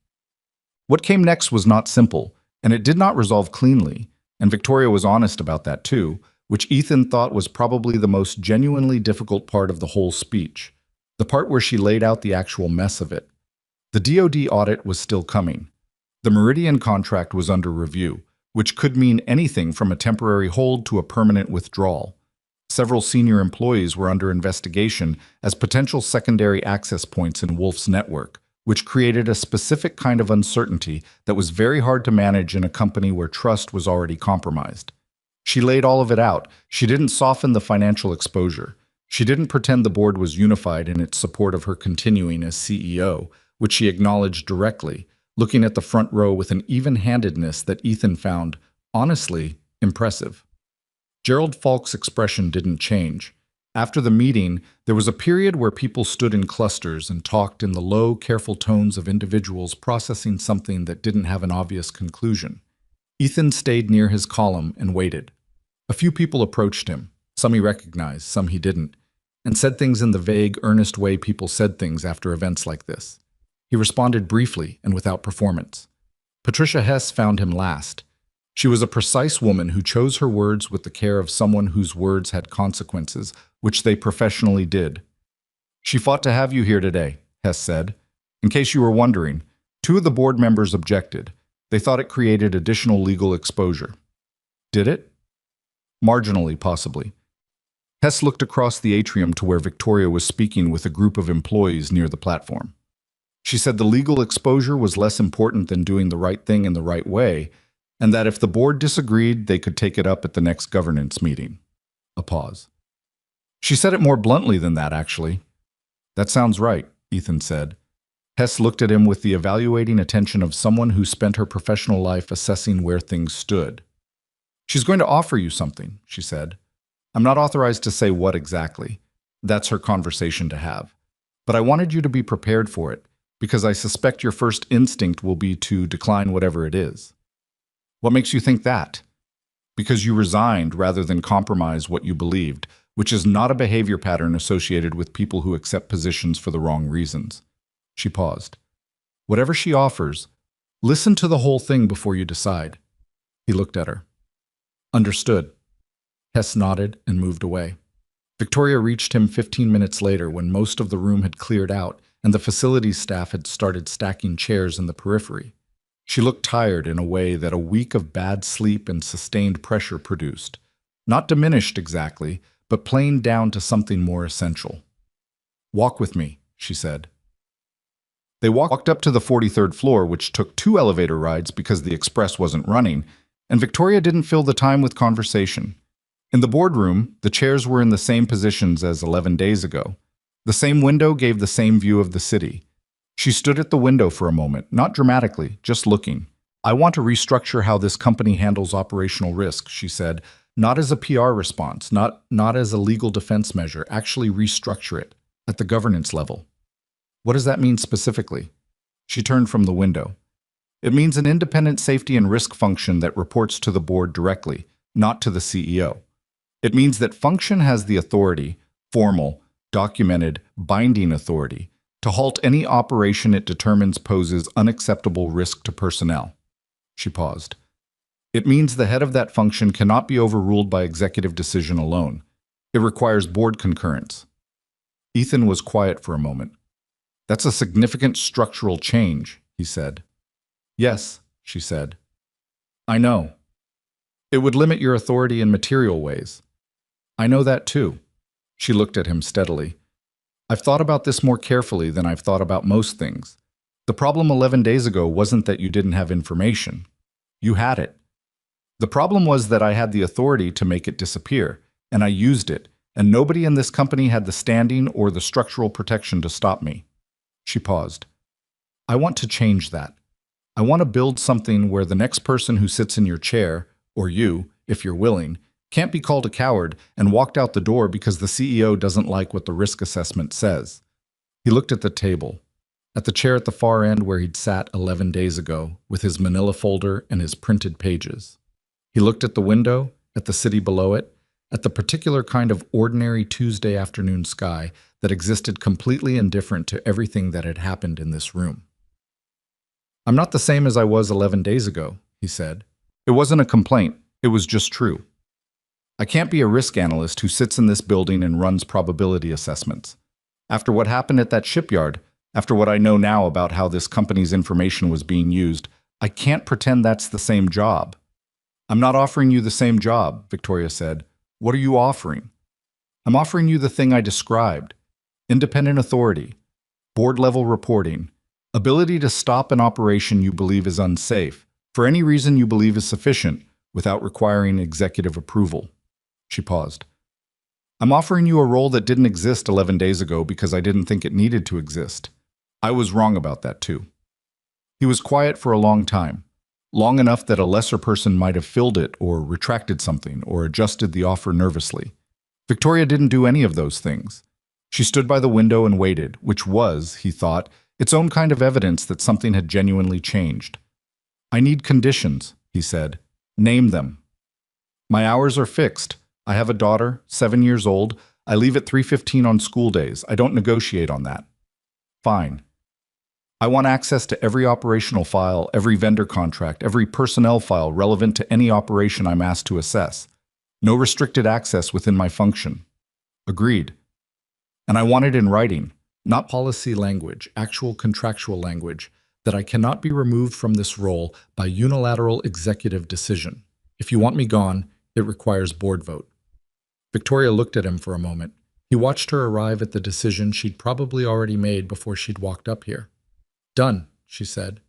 [SPEAKER 1] What came next was not simple, and it did not resolve cleanly, and Victoria was honest about that too, which Ethan thought was probably the most genuinely difficult part of the whole speech, the part where she laid out the actual mess of it. The DoD audit was still coming. The Meridian contract was under review, which could mean anything from a temporary hold to a permanent withdrawal. Several senior employees were under investigation as potential secondary access points in Wolf's network, which created a specific kind of uncertainty that was very hard to manage in a company where trust was already compromised. She laid all of it out. She didn't soften the financial exposure. She didn't pretend the board was unified in its support of her continuing as CEO, which she acknowledged directly, looking at the front row with an even-handedness that Ethan found, honestly, impressive. Gerald Falk's expression didn't change. After the meeting, there was a period where people stood in clusters and talked in the low, careful tones of individuals processing something that didn't have an obvious conclusion. Ethan stayed near his column and waited. A few people approached him, some he recognized, some he didn't, and said things in the vague, earnest way people said things after events like this. He responded briefly and without performance. Patricia Hess found him last. She was a precise woman who chose her words with the care of someone whose words had consequences, which they professionally did. She fought to have you here today, Hess said. In case you were wondering, 2 of the board members objected. They thought it created additional legal exposure. Did it? Marginally, possibly. Hess looked across the atrium to where Victoria was speaking with a group of employees near the platform. She said the legal exposure was less important than doing the right thing in the right way, and that if the board disagreed, they could take it up at the next governance meeting. A pause. She said it more bluntly than that, actually. That sounds right, Ethan said. Hess looked at him with the evaluating attention of someone who spent her professional life assessing where things stood. She's going to offer you something, she said. I'm not authorized to say what exactly. That's her conversation to have. But I wanted you to be prepared for it, because I suspect your first instinct will be to decline whatever it is. What makes you think that? Because you resigned rather than compromise what you believed, which is not a behavior pattern associated with people who accept positions for the wrong reasons. She paused. Whatever she offers, listen to the whole thing before you decide. He looked at her. Understood. Hess nodded and moved away. Victoria reached him 15 minutes later when most of the room had cleared out and the facilities staff had started stacking chairs in the periphery. She looked tired in a way that a week of bad sleep and sustained pressure produced. Not diminished exactly, but planed down to something more essential. Walk with me, she said. They walked up to the 43rd floor, which took 2 elevator rides because the express wasn't running, and Victoria didn't fill the time with conversation. In the boardroom, the chairs were in the same positions as 11 days ago. The same window gave the same view of the city. She stood at the window for a moment, not dramatically, just looking. I want to restructure how this company handles operational risk, she said, not as a PR response, not as a legal defense measure, actually restructure it at the governance level. What does that mean specifically? She turned from the window. It means an independent safety and risk function that reports to the board directly, not to the CEO. It means that function has the authority, formal, documented, binding authority, to halt any operation it determines poses unacceptable risk to personnel. She paused. It means the head of that function cannot be overruled by executive decision alone. It requires board concurrence. Ethan was quiet for a moment. That's a significant structural change, he said. Yes, she said. I know. It would limit your authority in material ways. I know that too. She looked at him steadily. I've thought about this more carefully than I've thought about most things. The problem 11 days ago wasn't that you didn't have information. You had it. The problem was that I had the authority to make it disappear, and I used it, and nobody in this company had the standing or the structural protection to stop me. She paused. I want to change that. I want to build something where the next person who sits in your chair, or you, if you're willing, can't be called a coward and walked out the door because the CEO doesn't like what the risk assessment says. He looked at the table, at the chair at the far end where he'd sat 11 days ago with his manila folder and his printed pages. He looked at the window, at the city below it, at the particular kind of ordinary Tuesday afternoon sky that existed completely indifferent to everything that had happened in this room. I'm not the same as I was 11 days ago, he said. It wasn't a complaint, it was just true. I can't be a risk analyst who sits in this building and runs probability assessments. After what happened at that shipyard, after what I know now about how this company's information was being used, I can't pretend that's the same job. I'm not offering you the same job, Victoria said. What are you offering? I'm offering you the thing I described. Independent authority, board-level reporting, ability to stop an operation you believe is unsafe, for any reason you believe is sufficient, without requiring executive approval. She paused. I'm offering you a role that didn't exist 11 days ago because I didn't think it needed to exist. I was wrong about that too. He was quiet for a long time, long enough that a lesser person might have filled it or retracted something or adjusted the offer nervously. Victoria didn't do any of those things. She stood by the window and waited, which was, he thought, its own kind of evidence that something had genuinely changed. I need conditions, he said. Name them. My hours are fixed. I have a daughter, 7 years old. I leave at 3:15 on school days. I don't negotiate on that. Fine. I want access to every operational file, every vendor contract, every personnel file relevant to any operation I'm asked to assess. No restricted access within my function. Agreed. And I want it in writing, not policy language, actual contractual language, that I cannot be removed from this role by unilateral executive decision. If you want me gone, it requires board vote. Victoria looked at him for a moment. He watched her arrive at the decision she'd probably already made before she'd walked up here. Done, she said.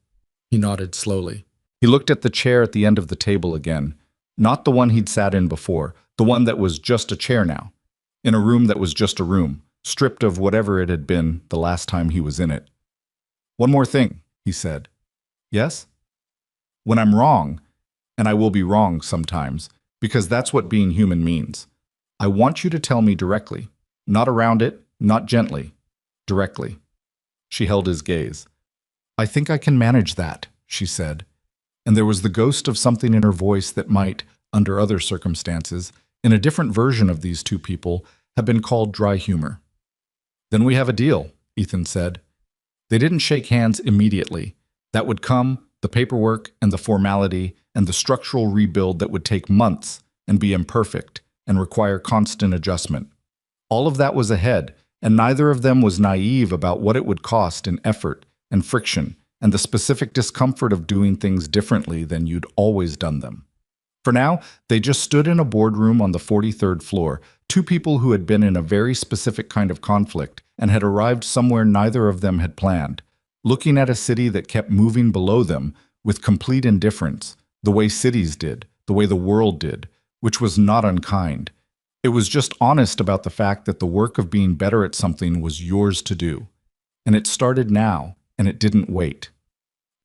[SPEAKER 1] He nodded slowly. He looked at the chair at the end of the table again, not the one he'd sat in before, the one that was just a chair now, in a room that was just a room, stripped of whatever it had been the last time he was in it. One more thing, he said. Yes? When I'm wrong, and I will be wrong sometimes, because that's what being human means, I want you to tell me directly, not around it, not gently, directly. She held his gaze. I think I can manage that, she said, and there was the ghost of something in her voice that might, under other circumstances, in a different version of these two people, have been called dry humor. "Then we have a deal," Ethan said. They didn't shake hands immediately. That would come, the paperwork and the formality and the structural rebuild that would take months and be imperfect and require constant adjustment. All of that was ahead, and neither of them was naive about what it would cost in effort and friction and the specific discomfort of doing things differently than you'd always done them. For now, they just stood in a boardroom on the 43rd floor, two people who had been in a very specific kind of conflict and had arrived somewhere neither of them had planned, looking at a city that kept moving below them with complete indifference, the way cities did, the way the world did, which was not unkind. It was just honest about the fact that the work of being better at something was yours to do. And it started now, and it didn't wait.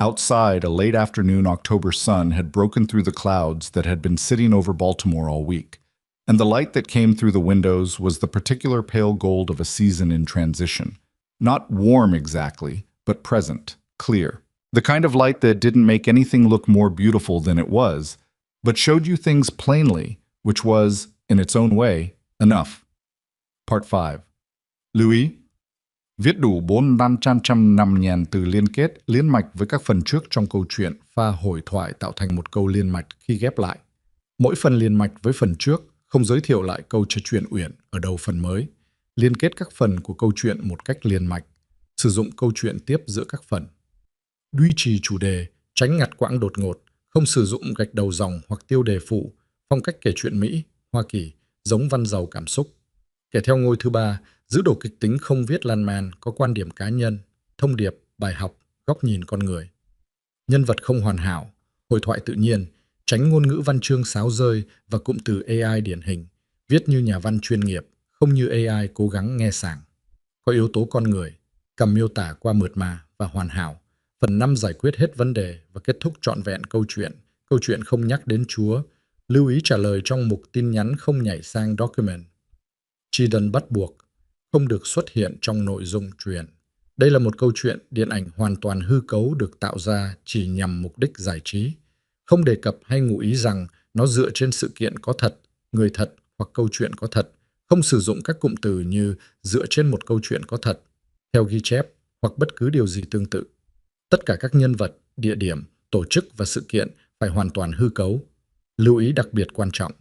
[SPEAKER 1] Outside, a late afternoon October sun had broken through the clouds that had been sitting over Baltimore all week, and the light that came through the windows was the particular pale gold of a season in transition. Not warm exactly, but present, clear. The kind of light that didn't make anything look more beautiful than it was, but showed you things plainly, which was, in its own way, enough. Part 5. Louis viết đủ 400 năm nhàn từ liên kết, liên mạch với các phần trước trong câu chuyện pha hồi thoại tạo thành một câu liên mạch khi ghép lại. Mỗi phần liên mạch với phần trước không giới thiệu lại câu chuyện uyển ở đầu phần mới, liên kết các phần của câu chuyện một cách liền mạch, sử dụng câu chuyện tiếp giữa các phần. Duy trì chủ đề, tránh ngắt quãng đột ngột, không sử dụng gạch đầu dòng hoặc tiêu đề phụ, phong cách kể chuyện Mỹ, Hoa Kỳ, giống văn giàu cảm xúc. Kể theo ngôi thứ ba, giữ đồ kịch tính không viết lan man, có quan điểm cá nhân, thông điệp, bài học, góc nhìn con người. Nhân vật không hoàn hảo, hội thoại tự nhiên, tránh ngôn ngữ văn chương sáo rơi và cụm từ AI điển hình, viết như nhà văn chuyên nghiệp, không như AI cố gắng nghe sảng. Có yếu tố con người, cầm miêu tả qua mượt mà và hoàn hảo. Phần 5 giải quyết hết vấn đề và kết thúc trọn vẹn câu chuyện không nhắc đến Chúa, lưu ý trả lời trong mục tin nhắn không nhảy sang document. Chi đần bắt buộc, không được xuất hiện trong nội dung truyện. Đây là một câu chuyện điện ảnh hoàn toàn hư cấu được tạo ra chỉ nhằm mục đích giải trí, không đề cập hay ngụ ý rằng nó dựa trên sự kiện có thật, người thật hoặc câu chuyện có thật, không sử dụng các cụm từ như dựa trên một câu chuyện có thật, theo ghi chép hoặc bất cứ điều gì tương tự. Tất cả các nhân vật, địa điểm, tổ chức và sự kiện phải hoàn toàn hư cấu. Lưu ý đặc biệt quan trọng.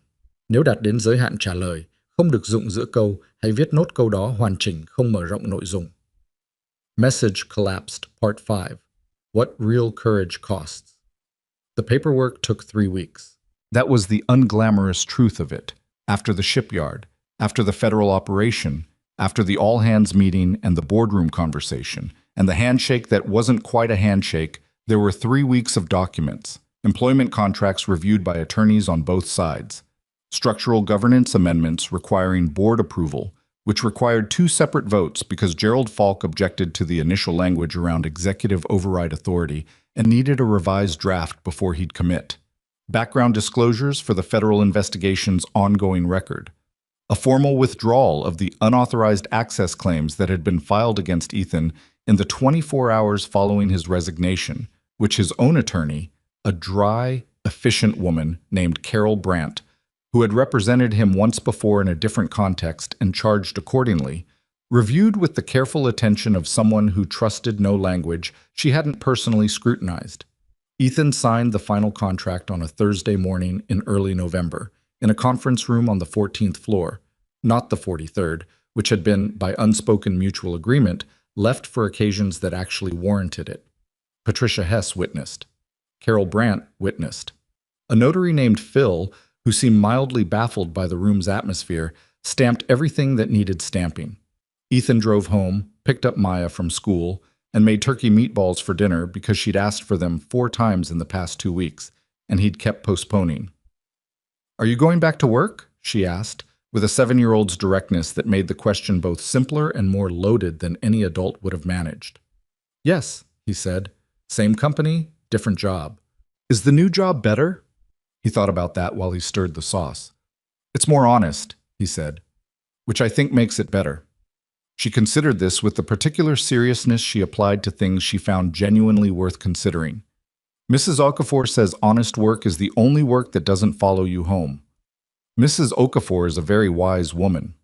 [SPEAKER 1] Nếu đạt đến giới hạn trả lời, không được dụng giữa câu hay viết nốt câu đó hoàn chỉnh không mở rộng nội dung. Message collapsed, Part 5. What real courage costs. The paperwork took 3 weeks. That was the unglamorous truth of it. After the shipyard, after the federal operation, after the all-hands meeting and the boardroom conversation, and the handshake that wasn't quite a handshake, there were 3 weeks of documents, employment contracts reviewed by attorneys on both sides, structural governance amendments requiring board approval, which required 2 separate votes because Gerald Falk objected to the initial language around executive override authority and needed a revised draft before he'd commit. Background disclosures for the federal investigation's ongoing record. A formal withdrawal of the unauthorized access claims that had been filed against Ethan in the 24 hours following his resignation, which his own attorney, a dry, efficient woman named Carol Brandt, who had represented him once before in a different context and charged accordingly, reviewed with the careful attention of someone who trusted no language she hadn't personally scrutinized. Ethan signed the final contract on a Thursday morning in early November, in a conference room on the 14th floor, not the 43rd, which had been, by unspoken mutual agreement, left for occasions that actually warranted it. Patricia Hess witnessed. Carol Brandt witnessed. A notary named Phil, who seemed mildly baffled by the room's atmosphere, stamped everything that needed stamping. Ethan drove home, picked up Maya from school, and made turkey meatballs for dinner because she'd asked for them 4 times in the past 2 weeks, and he'd kept postponing. "Are you going back to work?" she asked, with a 7-year-old's directness that made the question both simpler and more loaded than any adult would have managed. "Yes," he said. "Same company, different job." "Is the new job better?" He thought about that while he stirred the sauce. "It's more honest," he said, "which I think makes it better." She considered this with the particular seriousness she applied to things she found genuinely worth considering. "Mrs. Okafor says honest work is the only work that doesn't follow you home." Mrs. Okafor is a very wise woman.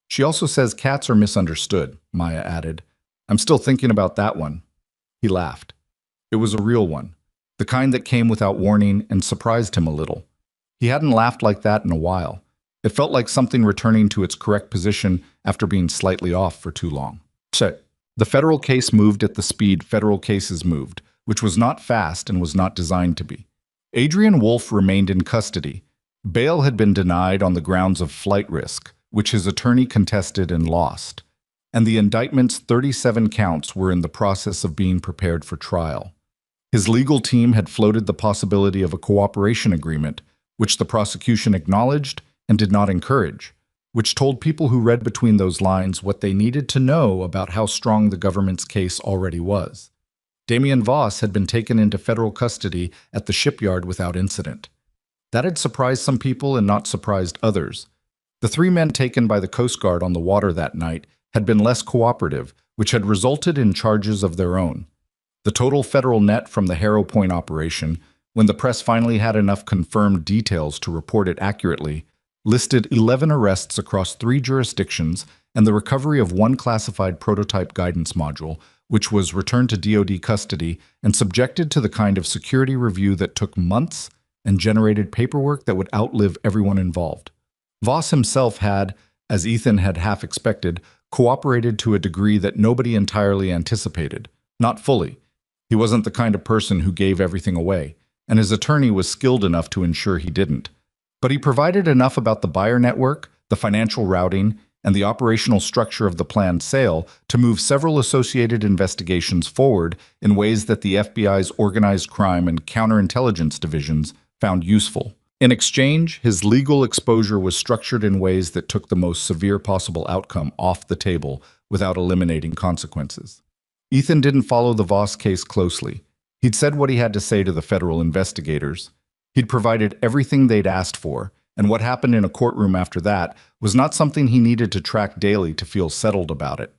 [SPEAKER 1] She also says cats are misunderstood, Maya added. I'm still thinking about that one. He laughed. It was a real one, the kind that came without warning and surprised him a little. He hadn't laughed like that in a while. It felt like something returning to its correct position after being slightly off for too long. The federal case moved at the speed federal cases moved, which was not fast and was not designed to be. Adrian Wolf remained in custody. Bail had been denied on the grounds of flight risk, which his attorney contested and lost. And the indictment's 37 counts were in the process of being prepared for trial. His legal team had floated the possibility of a cooperation agreement, which the prosecution acknowledged and did not encourage, which told people who read between those lines what they needed to know about how strong the government's case already was. Damien Voss had been taken into federal custody at the shipyard without incident. That had surprised some people and not surprised others. The 3 men taken by the Coast Guard on the water that night had been less cooperative, which had resulted in charges of their own. The total federal net from the Harrow Point operation, when the press finally had enough confirmed details to report it accurately, listed 11 arrests across 3 jurisdictions and the recovery of 1 classified prototype guidance module, which was returned to DoD custody and subjected to the kind of security review that took months and generated paperwork that would outlive everyone involved. Voss himself had, as Ethan had half expected, cooperated to a degree that nobody entirely anticipated. Not fully. He wasn't the kind of person who gave everything away, and his attorney was skilled enough to ensure he didn't. But he provided enough about the buyer network, the financial routing, and the operational structure of the planned sale to move several associated investigations forward in ways that the FBI's organized crime and counterintelligence divisions found useful. In exchange, his legal exposure was structured in ways that took the most severe possible outcome off the table without eliminating consequences. Ethan didn't follow the Voss case closely. He'd said what he had to say to the federal investigators. He'd provided everything they'd asked for, and what happened in a courtroom after that was not something he needed to track daily to feel settled about it.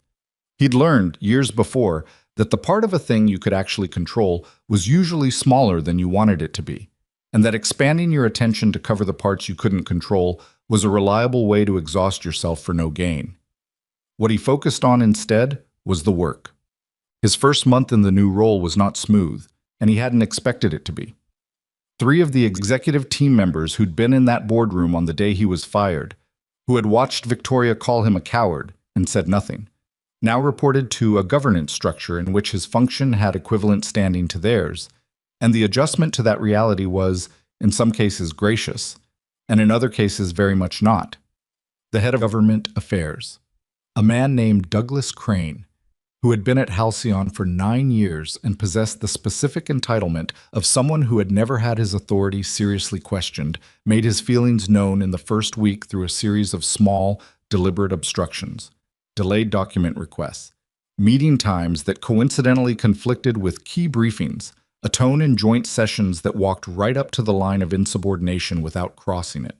[SPEAKER 1] He'd learned, years before, that the part of a thing you could actually control was usually smaller than you wanted it to be, and that expanding your attention to cover the parts you couldn't control was a reliable way to exhaust yourself for no gain. What he focused on instead was the work. His first month in the new role was not smooth, and he hadn't expected it to be. 3 of the executive team members who'd been in that boardroom on the day he was fired, who had watched Victoria call him a coward and said nothing, now reported to a governance structure in which his function had equivalent standing to theirs, and the adjustment to that reality was, in some cases, gracious, and in other cases very much not. The head of government affairs, a man named Douglas Crane, who had been at Halcyon for 9 years and possessed the specific entitlement of someone who had never had his authority seriously questioned, made his feelings known in the first week through a series of small, deliberate obstructions, delayed document requests, meeting times that coincidentally conflicted with key briefings, a tone in joint sessions that walked right up to the line of insubordination without crossing it.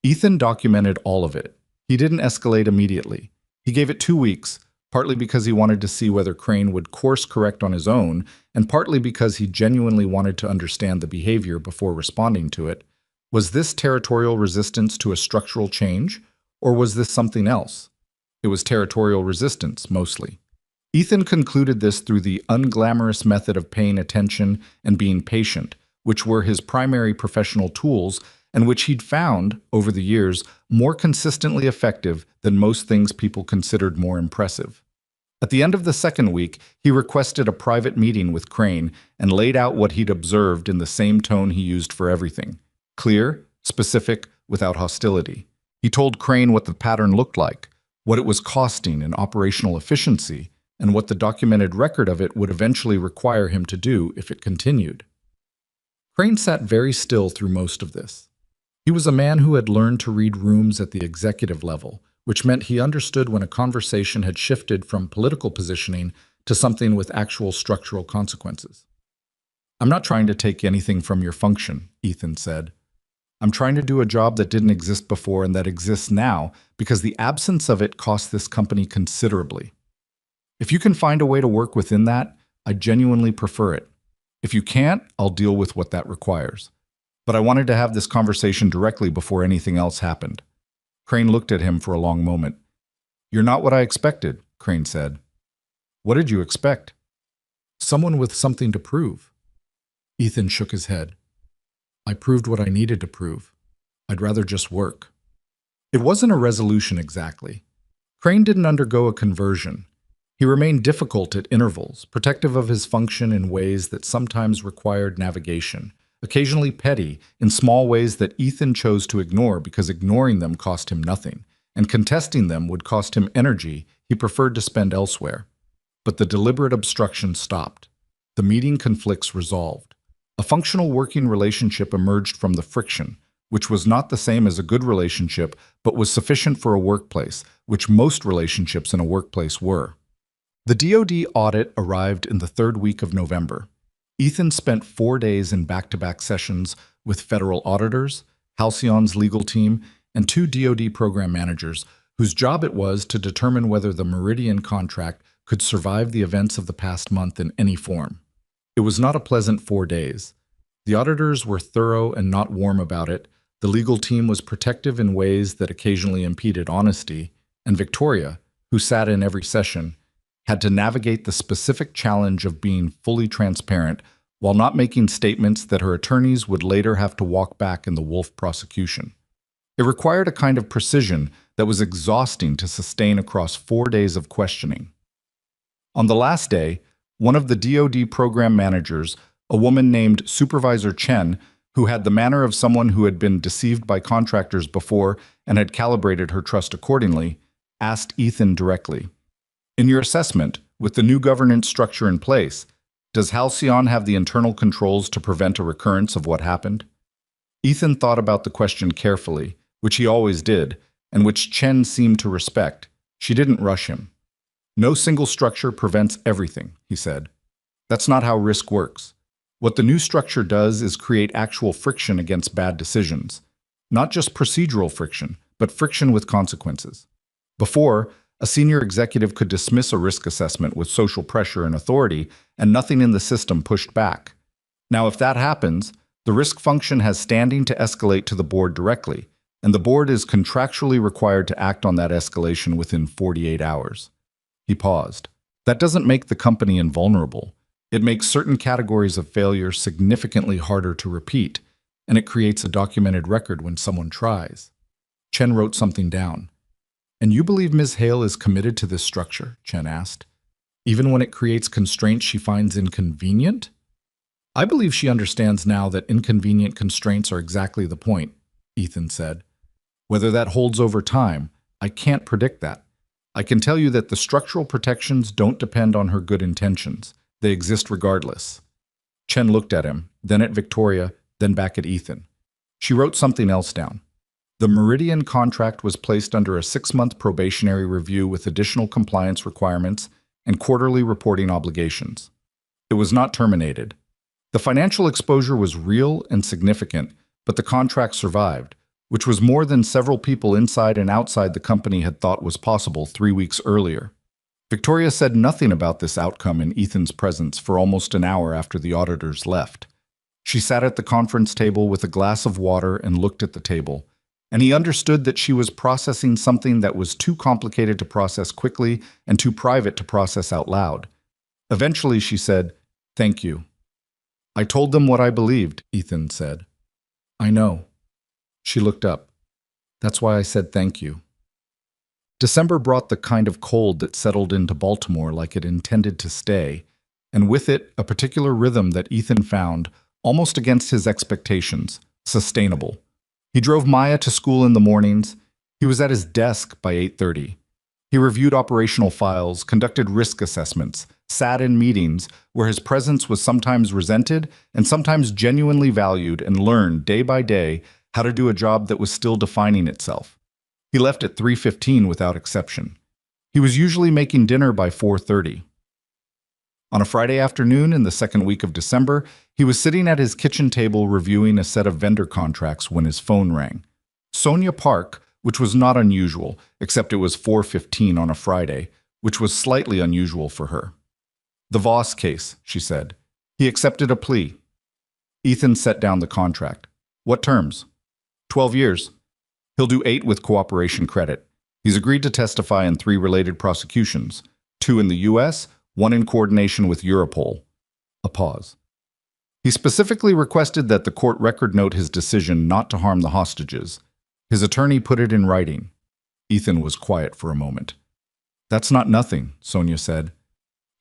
[SPEAKER 1] Ethan documented all of it. He didn't escalate immediately. He gave it 2 weeks, partly because he wanted to see whether Crane would course correct on his own, and partly because he genuinely wanted to understand the behavior before responding to it. Was this territorial resistance to a structural change, or was this something else? It was territorial resistance, mostly. Ethan concluded this through the unglamorous method of paying attention and being patient, which were his primary professional tools and which he'd found, over the years, more consistently effective than most things people considered more impressive. At the end of the second week, he requested a private meeting with Crane and laid out what he'd observed in the same tone he used for everything. Clear, specific, without hostility. He told Crane what the pattern looked like, what it was costing in operational efficiency, and what the documented record of it would eventually require him to do if it continued. Crane sat very still through most of this. He was a man who had learned to read rooms at the executive level, which meant he understood when a conversation had shifted from political positioning to something with actual structural consequences. "I'm not trying to take anything from your function," Ethan said. "I'm trying to do a job that didn't exist before and that exists now because the absence of it costs this company considerably. If you can find a way to work within that, I genuinely prefer it. If you can't, I'll deal with what that requires. But I wanted to have this conversation directly before anything else happened. Crane looked at him for a long moment. You're not what I expected, Crane said. What did you expect? Someone with something to prove. Ethan shook his head. I proved what I needed to prove. I'd rather just work. It wasn't a resolution exactly. Crane didn't undergo a conversion. He remained difficult at intervals, protective of his function in ways that sometimes required navigation, occasionally petty in small ways that Ethan chose to ignore because ignoring them cost him nothing, and contesting them would cost him energy he preferred to spend elsewhere. But the deliberate obstruction stopped. The meeting conflicts resolved. A functional working relationship emerged from the friction, which was not the same as a good relationship, but was sufficient for a workplace, which most relationships in a workplace were. The DoD audit arrived in the third week of November. Ethan spent 4 days in back-to-back sessions with federal auditors, Halcyon's legal team, and 2 DoD program managers, whose job it was to determine whether the Meridian contract could survive the events of the past month in any form. It was not a pleasant 4 days. The auditors were thorough and not warm about it, the legal team was protective in ways that occasionally impeded honesty, and Victoria, who sat in every session, had to navigate the specific challenge of being fully transparent while not making statements that her attorneys would later have to walk back in the Wolf prosecution. It required a kind of precision that was exhausting to sustain across 4 days of questioning. On the last day, one of the DoD program managers, a woman named Supervisor Chen, who had the manner of someone who had been deceived by contractors before and had calibrated her trust accordingly, asked Ethan directly, in your assessment, with the new governance structure in place, does Halcyon have the internal controls to prevent a recurrence of what happened? Ethan thought about the question carefully, which he always did, and which Chen seemed to respect. She didn't rush him. No single structure prevents everything, he said. That's not how risk works. What the new structure does is create actual friction against bad decisions. Not just procedural friction, but friction with consequences. Before, a senior executive could dismiss a risk assessment with social pressure and authority, and nothing in the system pushed back. Now, if that happens, the risk function has standing to escalate to the board directly, and the board is contractually required to act on that escalation within 48 hours. He paused. That doesn't make the company invulnerable. It makes certain categories of failure significantly harder to repeat, and it creates a documented record when someone tries. Chen wrote something down. And you believe Ms. Hale is committed to this structure? Chen asked. Even when it creates constraints she finds inconvenient? I believe she understands now that inconvenient constraints are exactly the point, Ethan said. Whether that holds over time, I can't predict that. I can tell you that the structural protections don't depend on her good intentions. They exist regardless. Chen looked at him, then at Victoria, then back at Ethan. She wrote something else down. The Meridian contract was placed under a 6-month probationary review with additional compliance requirements and quarterly reporting obligations. It was not terminated. The financial exposure was real and significant, but the contract survived, which was more than several people inside and outside the company had thought was possible 3 weeks earlier. Victoria said nothing about this outcome in Ethan's presence for almost an hour after the auditors left. She sat at the conference table with a glass of water and looked at the table, and he understood that she was processing something that was too complicated to process quickly and too private to process out loud. Eventually she said, "Thank you." "I told them what I believed," Ethan said. "I know." She looked up. "That's why I said thank you." December brought the kind of cold that settled into Baltimore like it intended to stay, and with it a particular rhythm that Ethan found, almost against his expectations, sustainable. He drove Maya to school in the mornings. He was at his desk by 8:30. He reviewed operational files, conducted risk assessments, sat in meetings where his presence was sometimes resented and sometimes genuinely valued, and learned day by day how to do a job that was still defining itself. He left at 3:15 without exception. He was usually making dinner by 4:30. On a Friday afternoon in the second week of December, he was sitting at his kitchen table reviewing a set of vendor contracts when his phone rang. Sonia Park, which was not unusual, except it was 4:15 on a Friday, which was slightly unusual for her. "The Voss case," she said. "He accepted a plea." Ethan set down the contract. What terms? 12 years. He'll do 8 with cooperation credit. He's agreed to testify in 3 related prosecutions, 2 in the U.S., 1 in coordination with Europol. A pause. He specifically requested that the court record note his decision not to harm the hostages. His attorney put it in writing. Ethan was quiet for a moment. That's not nothing, Sonia said.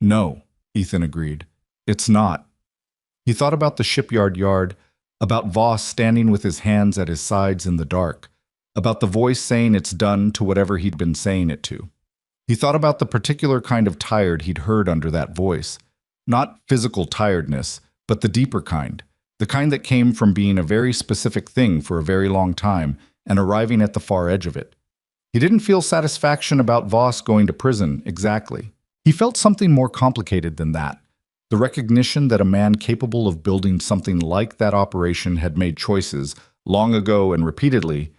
[SPEAKER 1] No, Ethan agreed. It's not. He thought about the shipyard yard, about Voss standing with his hands at his sides in the dark, about the voice saying it's done to whatever he'd been saying it to. He thought about the particular kind of tired he'd heard under that voice. Not physical tiredness, but the deeper kind, the kind that came from being a very specific thing for a very long time and arriving at the far edge of it. He didn't feel satisfaction about Voss going to prison, exactly. He felt something more complicated than that. The recognition that a man capable of building something like that operation had made choices, long ago and repeatedly,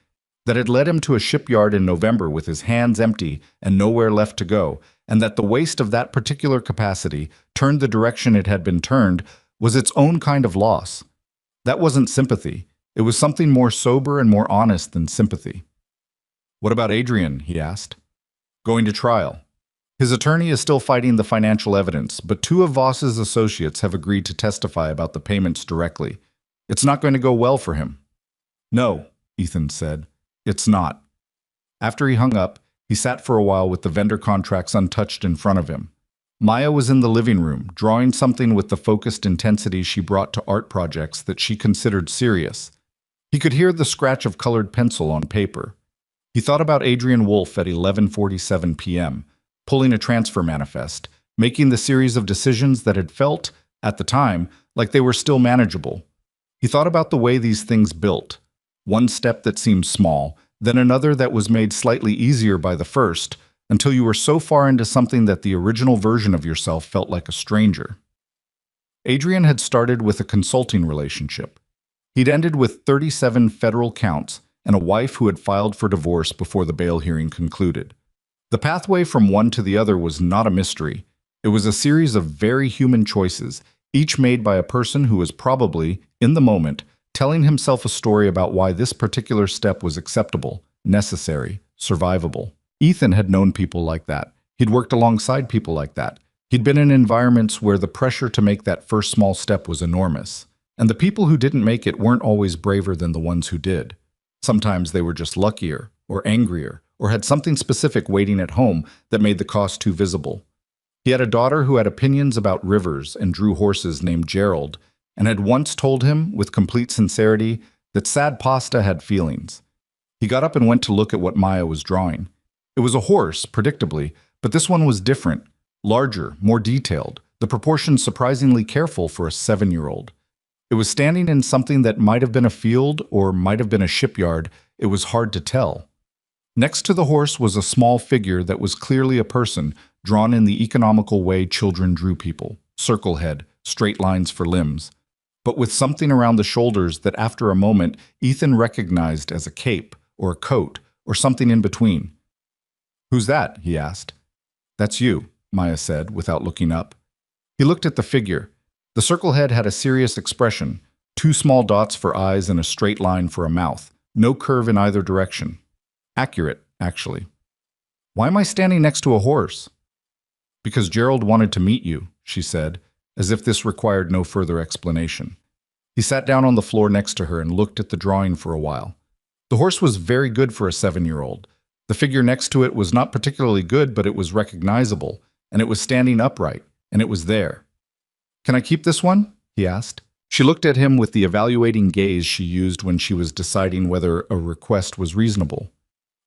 [SPEAKER 1] that had led him to a shipyard in November with his hands empty and nowhere left to go, and that the waste of that particular capacity, turned the direction it had been turned, was its own kind of loss. That wasn't sympathy. It was something more sober and more honest than sympathy. What about Adrian? He asked. Going to trial. His attorney is still fighting the financial evidence, but 2 of Voss's associates have agreed to testify about the payments directly. It's not going to go well for him. No, Ethan said. It's not. After he hung up, he sat for a while with the vendor contracts untouched in front of him. Maya was in the living room, drawing something with the focused intensity she brought to art projects that she considered serious. He could hear the scratch of colored pencil on paper. He thought about Adrian Wolfe at 11:47 p.m., pulling a transfer manifest, making the series of decisions that had felt, at the time, like they were still manageable. He thought about the way these things built. One step that seemed small, then another that was made slightly easier by the first, until you were so far into something that the original version of yourself felt like a stranger. Adrian had started with a consulting relationship. He'd ended with 37 federal counts and a wife who had filed for divorce before the bail hearing concluded. The pathway from one to the other was not a mystery. It was a series of very human choices, each made by a person who was probably, in the moment, telling himself a story about why this particular step was acceptable, necessary, survivable. Ethan had known people like that. He'd worked alongside people like that. He'd been in environments where the pressure to make that first small step was enormous. And the people who didn't make it weren't always braver than the ones who did. Sometimes they were just luckier, or angrier, or had something specific waiting at home that made the cost too visible. He had a daughter who had opinions about rivers and drew horses named Gerald, and had once told him, with complete sincerity, that sad pasta had feelings. He got up and went to look at what Maya was drawing. It was a horse, predictably, but this one was different, larger, more detailed, the proportions surprisingly careful for a 7-year-old. It was standing in something that might have been a field or might have been a shipyard. It was hard to tell. Next to the horse was a small figure that was clearly a person, drawn in the economical way children drew people, circle head, straight lines for limbs, but with something around the shoulders that after a moment Ethan recognized as a cape or a coat or something in between. "Who's that?" he asked. "That's you," Maya said, without looking up. He looked at the figure. The circle head had a serious expression, 2 small dots for eyes and a straight line for a mouth, no curve in either direction. Accurate, actually. "Why am I standing next to a horse?" "Because Gerald wanted to meet you," she said, as if this required no further explanation. He sat down on the floor next to her and looked at the drawing for a while. The horse was very good for a 7-year-old. The figure next to it was not particularly good, but it was recognizable, and it was standing upright, and it was there. "Can I keep this one?" he asked. She looked at him with the evaluating gaze she used when she was deciding whether a request was reasonable.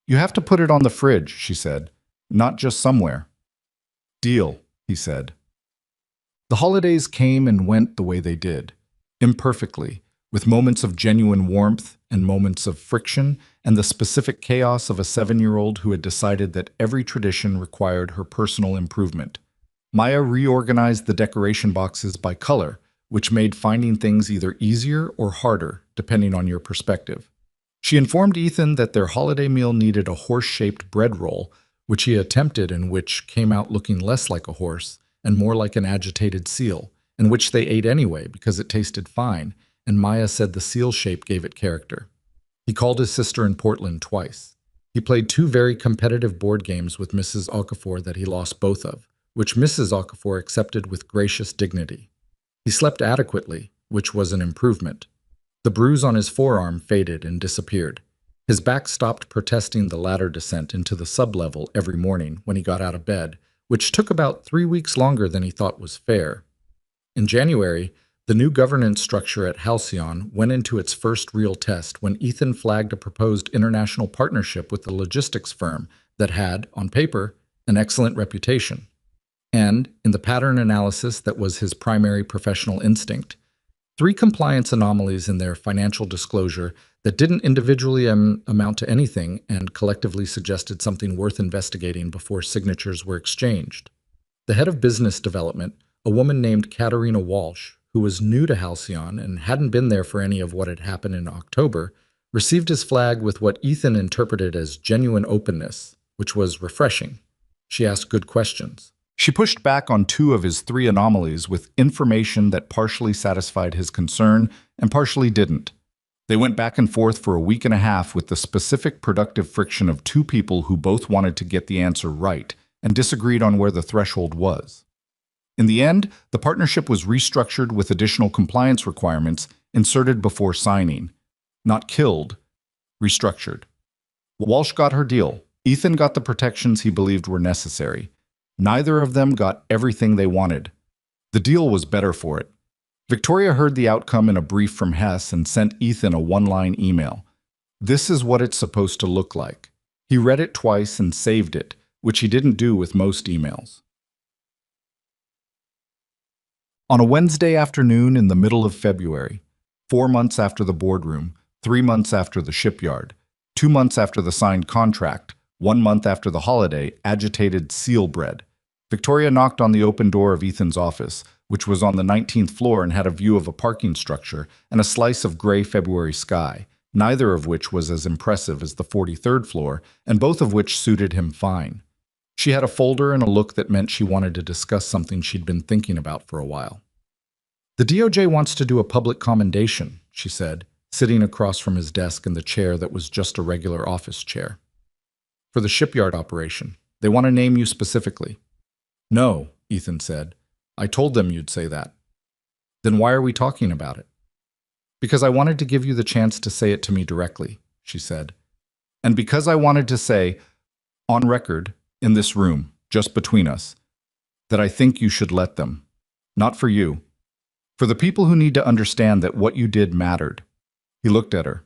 [SPEAKER 1] "You have to put it on the fridge," she said, "not just somewhere." "Deal," he said. The holidays came and went the way they did, imperfectly, with moments of genuine warmth and moments of friction and the specific chaos of a 7-year-old who had decided that every tradition required her personal improvement. Maya reorganized the decoration boxes by color, which made finding things either easier or harder, depending on your perspective. She informed Ethan that their holiday meal needed a horse-shaped bread roll, which he attempted and which came out looking less like a horse and more like an agitated seal, and which they ate anyway because it tasted fine, and Maya said the seal shape gave it character. He called his sister in Portland twice. He played 2 very competitive board games with Mrs. Okafor that he lost both of, which Mrs. Okafor accepted with gracious dignity. He slept adequately, which was an improvement. The bruise on his forearm faded and disappeared. His back stopped protesting the ladder descent into the sublevel every morning when he got out of bed, which took about 3 weeks longer than he thought was fair. In January, the new governance structure at Halcyon went into its first real test when Ethan flagged a proposed international partnership with a logistics firm that had, on paper, an excellent reputation. And, in the pattern analysis that was his primary professional instinct, 3 compliance anomalies in their financial disclosure that didn't individually amount to anything and collectively suggested something worth investigating before signatures were exchanged. The head of business development, a woman named Katerina Walsh, who was new to Halcyon and hadn't been there for any of what had happened in October, received his flag with what Ethan interpreted as genuine openness, which was refreshing. She asked good questions. She pushed back on 2 of his 3 anomalies with information that partially satisfied his concern and partially didn't. They went back and forth for a week and a half with the specific productive friction of 2 people who both wanted to get the answer right and disagreed on where the threshold was. In the end, the partnership was restructured with additional compliance requirements inserted before signing. Not killed, restructured. Walsh got her deal. Ethan got the protections he believed were necessary. Neither of them got everything they wanted. The deal was better for it. Victoria heard the outcome in a brief from Hess and sent Ethan a 1-line email. This is what it's supposed to look like. He read it twice and saved it, which he didn't do with most emails. On a Wednesday afternoon in the middle of February, 4 months after the boardroom, 3 months after the shipyard, 2 months after the signed contract, 1 month after the holiday, agitated seal bread. Victoria knocked on the open door of Ethan's office, which was on the 19th floor and had a view of a parking structure and a slice of gray February sky, neither of which was as impressive as the 43rd floor, and both of which suited him fine. She had a folder and a look that meant she wanted to discuss something she'd been thinking about for a while. The DOJ wants to do a public commendation, she said, sitting across from his desk in the chair that was just a regular office chair. For the shipyard operation. They want to name you specifically. No, Ethan said. I told them you'd say that. Then why are we talking about it? Because I wanted to give you the chance to say it to me directly, she said. And because I wanted to say, on record, in this room, just between us, that I think you should let them. Not for you. For the people who need to understand that what you did mattered. He looked at her.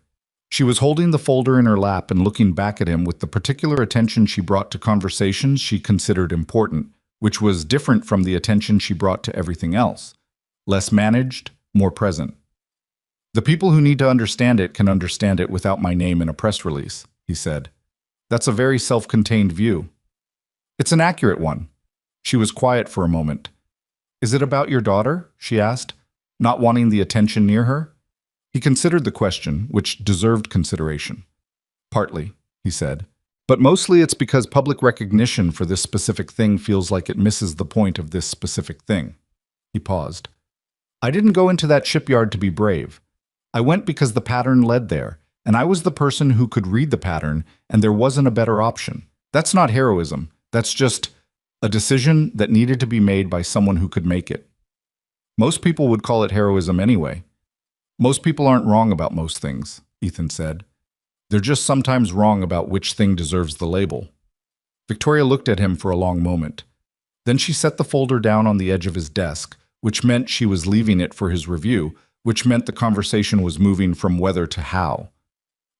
[SPEAKER 1] She was holding the folder in her lap and looking back at him with the particular attention she brought to conversations she considered important, which was different from the attention she brought to everything else. Less managed, more present. The people who need to understand it can understand it without my name in a press release, he said. That's a very self-contained view. It's an accurate one. She was quiet for a moment. Is it about your daughter? She asked, not wanting the attention near her. He considered the question, which deserved consideration. Partly, he said. But mostly it's because public recognition for this specific thing feels like it misses the point of this specific thing. He paused. I didn't go into that shipyard to be brave. I went because the pattern led there, and I was the person who could read the pattern, and there wasn't a better option. That's not heroism. That's just a decision that needed to be made by someone who could make it. Most people would call it heroism anyway. Most people aren't wrong about most things, Ethan said. They're just sometimes wrong about which thing deserves the label. Victoria looked at him for a long moment. Then she set the folder down on the edge of his desk, which meant she was leaving it for his review, which meant the conversation was moving from whether to how.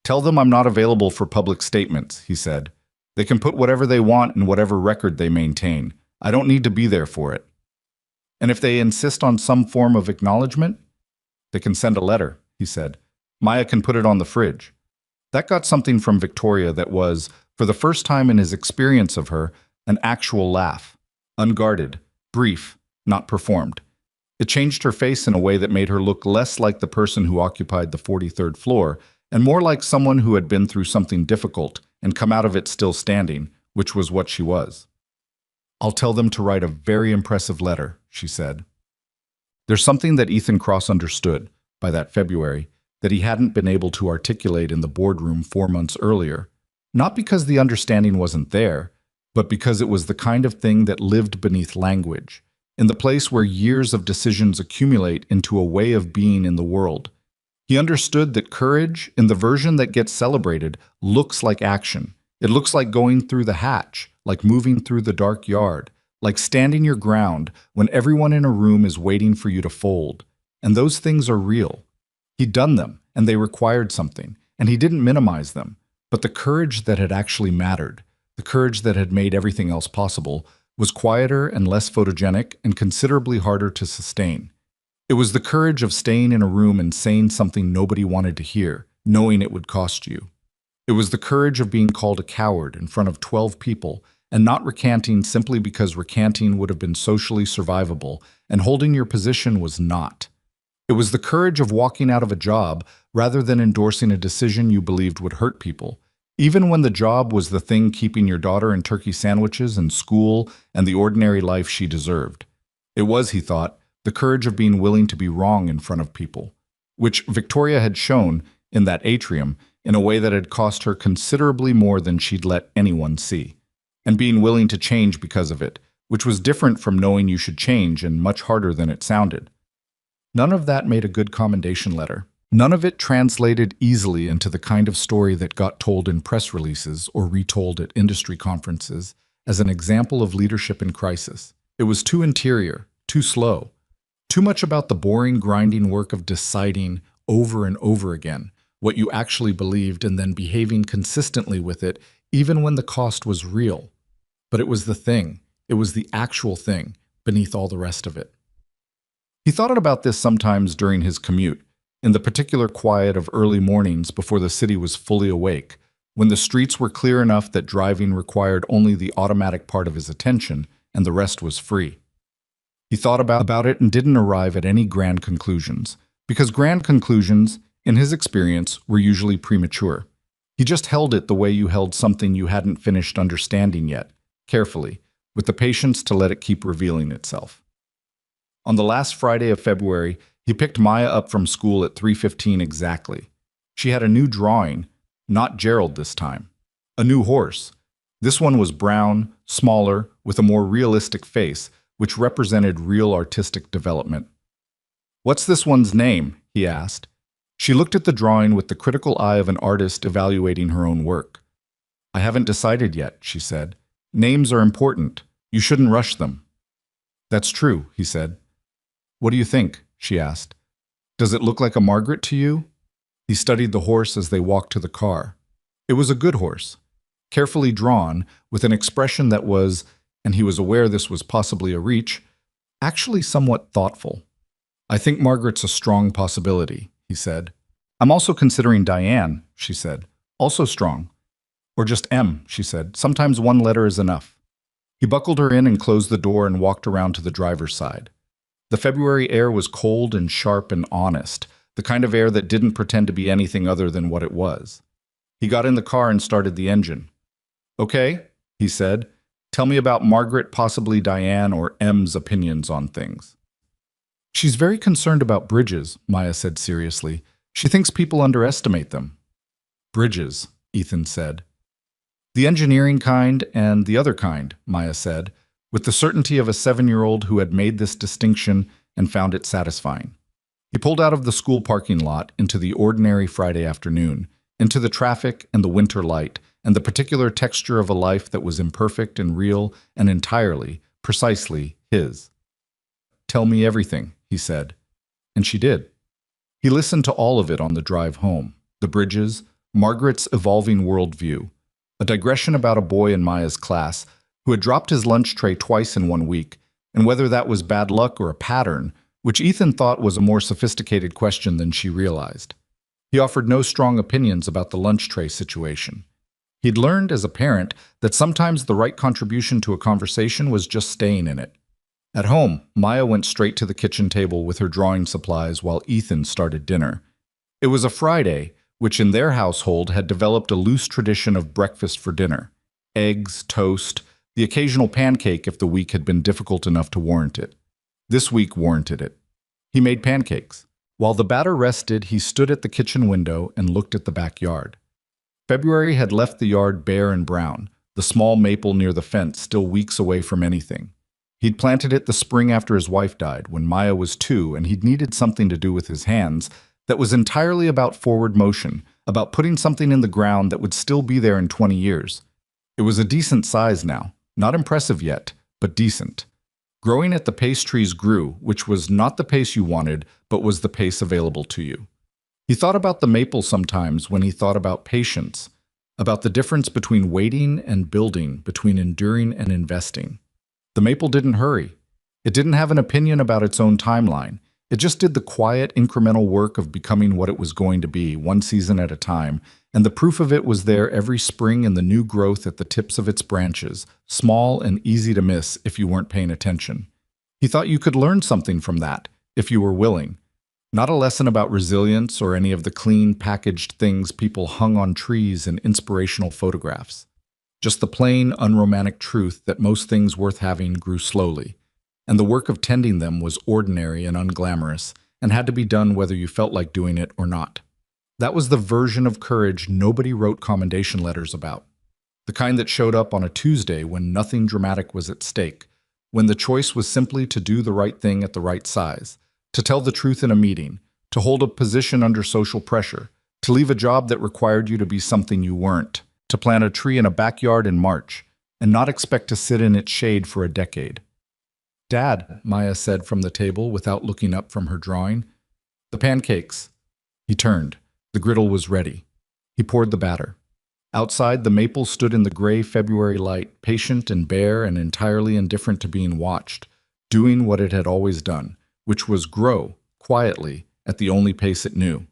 [SPEAKER 1] Tell them I'm not available for public statements, he said. They can put whatever they want in whatever record they maintain. I don't need to be there for it. And if they insist on some form of acknowledgement, they can send a letter, he said. Maya can put it on the fridge. That got something from Victoria that was, for the first time in his experience of her, an actual laugh. Unguarded, brief, not performed. It changed her face in a way that made her look less like the person who occupied the 43rd floor and more like someone who had been through something difficult and come out of it still standing, which was what she was. I'll tell them to write a very impressive letter, she said. There's something that Ethan Cross understood, by that February, that he hadn't been able to articulate in the boardroom 4 months earlier. Not because the understanding wasn't there, but because it was the kind of thing that lived beneath language, in the place where years of decisions accumulate into a way of being in the world. He understood that courage, in the version that gets celebrated, looks like action. It looks like going through the hatch, like moving through the dark yard, like standing your ground when everyone in a room is waiting for you to fold. And those things are real. He'd done them, and they required something, and he didn't minimize them. But the courage that had actually mattered, the courage that had made everything else possible, was quieter and less photogenic and considerably harder to sustain. It was the courage of staying in a room and saying something nobody wanted to hear, knowing it would cost you. It was the courage of being called a coward in front of 12 people and not recanting simply because recanting would have been socially survivable and holding your position was not. It was the courage of walking out of a job rather than endorsing a decision you believed would hurt people, even when the job was the thing keeping your daughter in turkey sandwiches and school and the ordinary life she deserved. It was, he thought, the courage of being willing to be wrong in front of people, which Victoria had shown in that atrium in a way that had cost her considerably more than she'd let anyone see, and being willing to change because of it, which was different from knowing you should change and much harder than it sounded. None of that made a good commendation letter. None of it translated easily into the kind of story that got told in press releases or retold at industry conferences as an example of leadership in crisis. It was too interior, too slow, too much about the boring, grinding work of deciding over and over again what you actually believed and then behaving consistently with it even when the cost was real. But it was the thing, it was the actual thing beneath all the rest of it. He thought about this sometimes during his commute, in the particular quiet of early mornings before the city was fully awake, when the streets were clear enough that driving required only the automatic part of his attention and the rest was free. He thought about it and didn't arrive at any grand conclusions, because grand conclusions, in his experience, were usually premature. He just held it the way you held something you hadn't finished understanding yet, carefully, with the patience to let it keep revealing itself. On the last Friday of February, he picked Maya up from school at 3:15 exactly. She had a new drawing, not Gerald this time. A new horse. This one was brown, smaller, with a more realistic face, which represented real artistic development. "What's this one's name?" he asked. She looked at the drawing with the critical eye of an artist evaluating her own work. "I haven't decided yet," she said. "Names are important. You shouldn't rush them." "That's true," he said. "What do you think?" she asked. "Does it look like a Margaret to you?" He studied the horse as they walked to the car. It was a good horse, carefully drawn, with an expression that was, and he was aware this was possibly a reach, actually somewhat thoughtful. "I think Margaret's a strong possibility," he said. "I'm also considering Diane," she said. "Also strong." "Or just M," she said. "Sometimes one letter is enough." He buckled her in and closed the door and walked around to the driver's side. The February air was cold and sharp and honest, the kind of air that didn't pretend to be anything other than what it was. He got in the car and started the engine. "Okay," he said. "Tell me about Margaret, possibly Diane, or M's opinions on things." "She's very concerned about bridges," Maya said seriously. "She thinks people underestimate them." "Bridges," Ethan said. "The engineering kind and the other kind," Maya said, with the certainty of a 7-year-old who had made this distinction and found it satisfying. He pulled out of the school parking lot into the ordinary Friday afternoon, into the traffic and the winter light, and the particular texture of a life that was imperfect and real and entirely, precisely, his. "Tell me everything," he said. And she did. He listened to all of it on the drive home. The bridges, Margaret's evolving worldview, a digression about a boy in Maya's class who had dropped his lunch tray twice in 1 week, and whether that was bad luck or a pattern, which Ethan thought was a more sophisticated question than she realized. He offered no strong opinions about the lunch tray situation. He'd learned as a parent that sometimes the right contribution to a conversation was just staying in it. At home, Maya went straight to the kitchen table with her drawing supplies while Ethan started dinner. It was a Friday, which in their household had developed a loose tradition of breakfast for dinner. Eggs, toast, the occasional pancake if the week had been difficult enough to warrant it. This week warranted it. He made pancakes. While the batter rested, he stood at the kitchen window and looked at the backyard. February had left the yard bare and brown, the small maple near the fence still weeks away from anything. He'd planted it the spring after his wife died, when Maya was 2, and he'd needed something to do with his hands that was entirely about forward motion, about putting something in the ground that would still be there in 20 years. It was a decent size now, not impressive yet, but decent. Growing at the pace trees grew, which was not the pace you wanted, but was the pace available to you. He thought about the maple sometimes when he thought about patience, about the difference between waiting and building, between enduring and investing. The maple didn't hurry. It didn't have an opinion about its own timeline. It just did the quiet, incremental work of becoming what it was going to be, one season at a time, and the proof of it was there every spring in the new growth at the tips of its branches, small and easy to miss if you weren't paying attention. He thought you could learn something from that, if you were willing. Not a lesson about resilience or any of the clean, packaged things people hung on trees and inspirational photographs. Just the plain, unromantic truth that most things worth having grew slowly, and the work of tending them was ordinary and unglamorous, and had to be done whether you felt like doing it or not. That was the version of courage nobody wrote commendation letters about. The kind that showed up on a Tuesday when nothing dramatic was at stake, when the choice was simply to do the right thing at the right size, to tell the truth in a meeting, to hold a position under social pressure, to leave a job that required you to be something you weren't, to plant a tree in a backyard in March, and not expect to sit in its shade for a decade. "Dad," Maya said from the table without looking up from her drawing. "The pancakes." He turned. The griddle was ready. He poured the batter. Outside, the maple stood in the gray February light, patient and bare and entirely indifferent to being watched, doing what it had always done, which was grow, quietly, at the only pace it knew.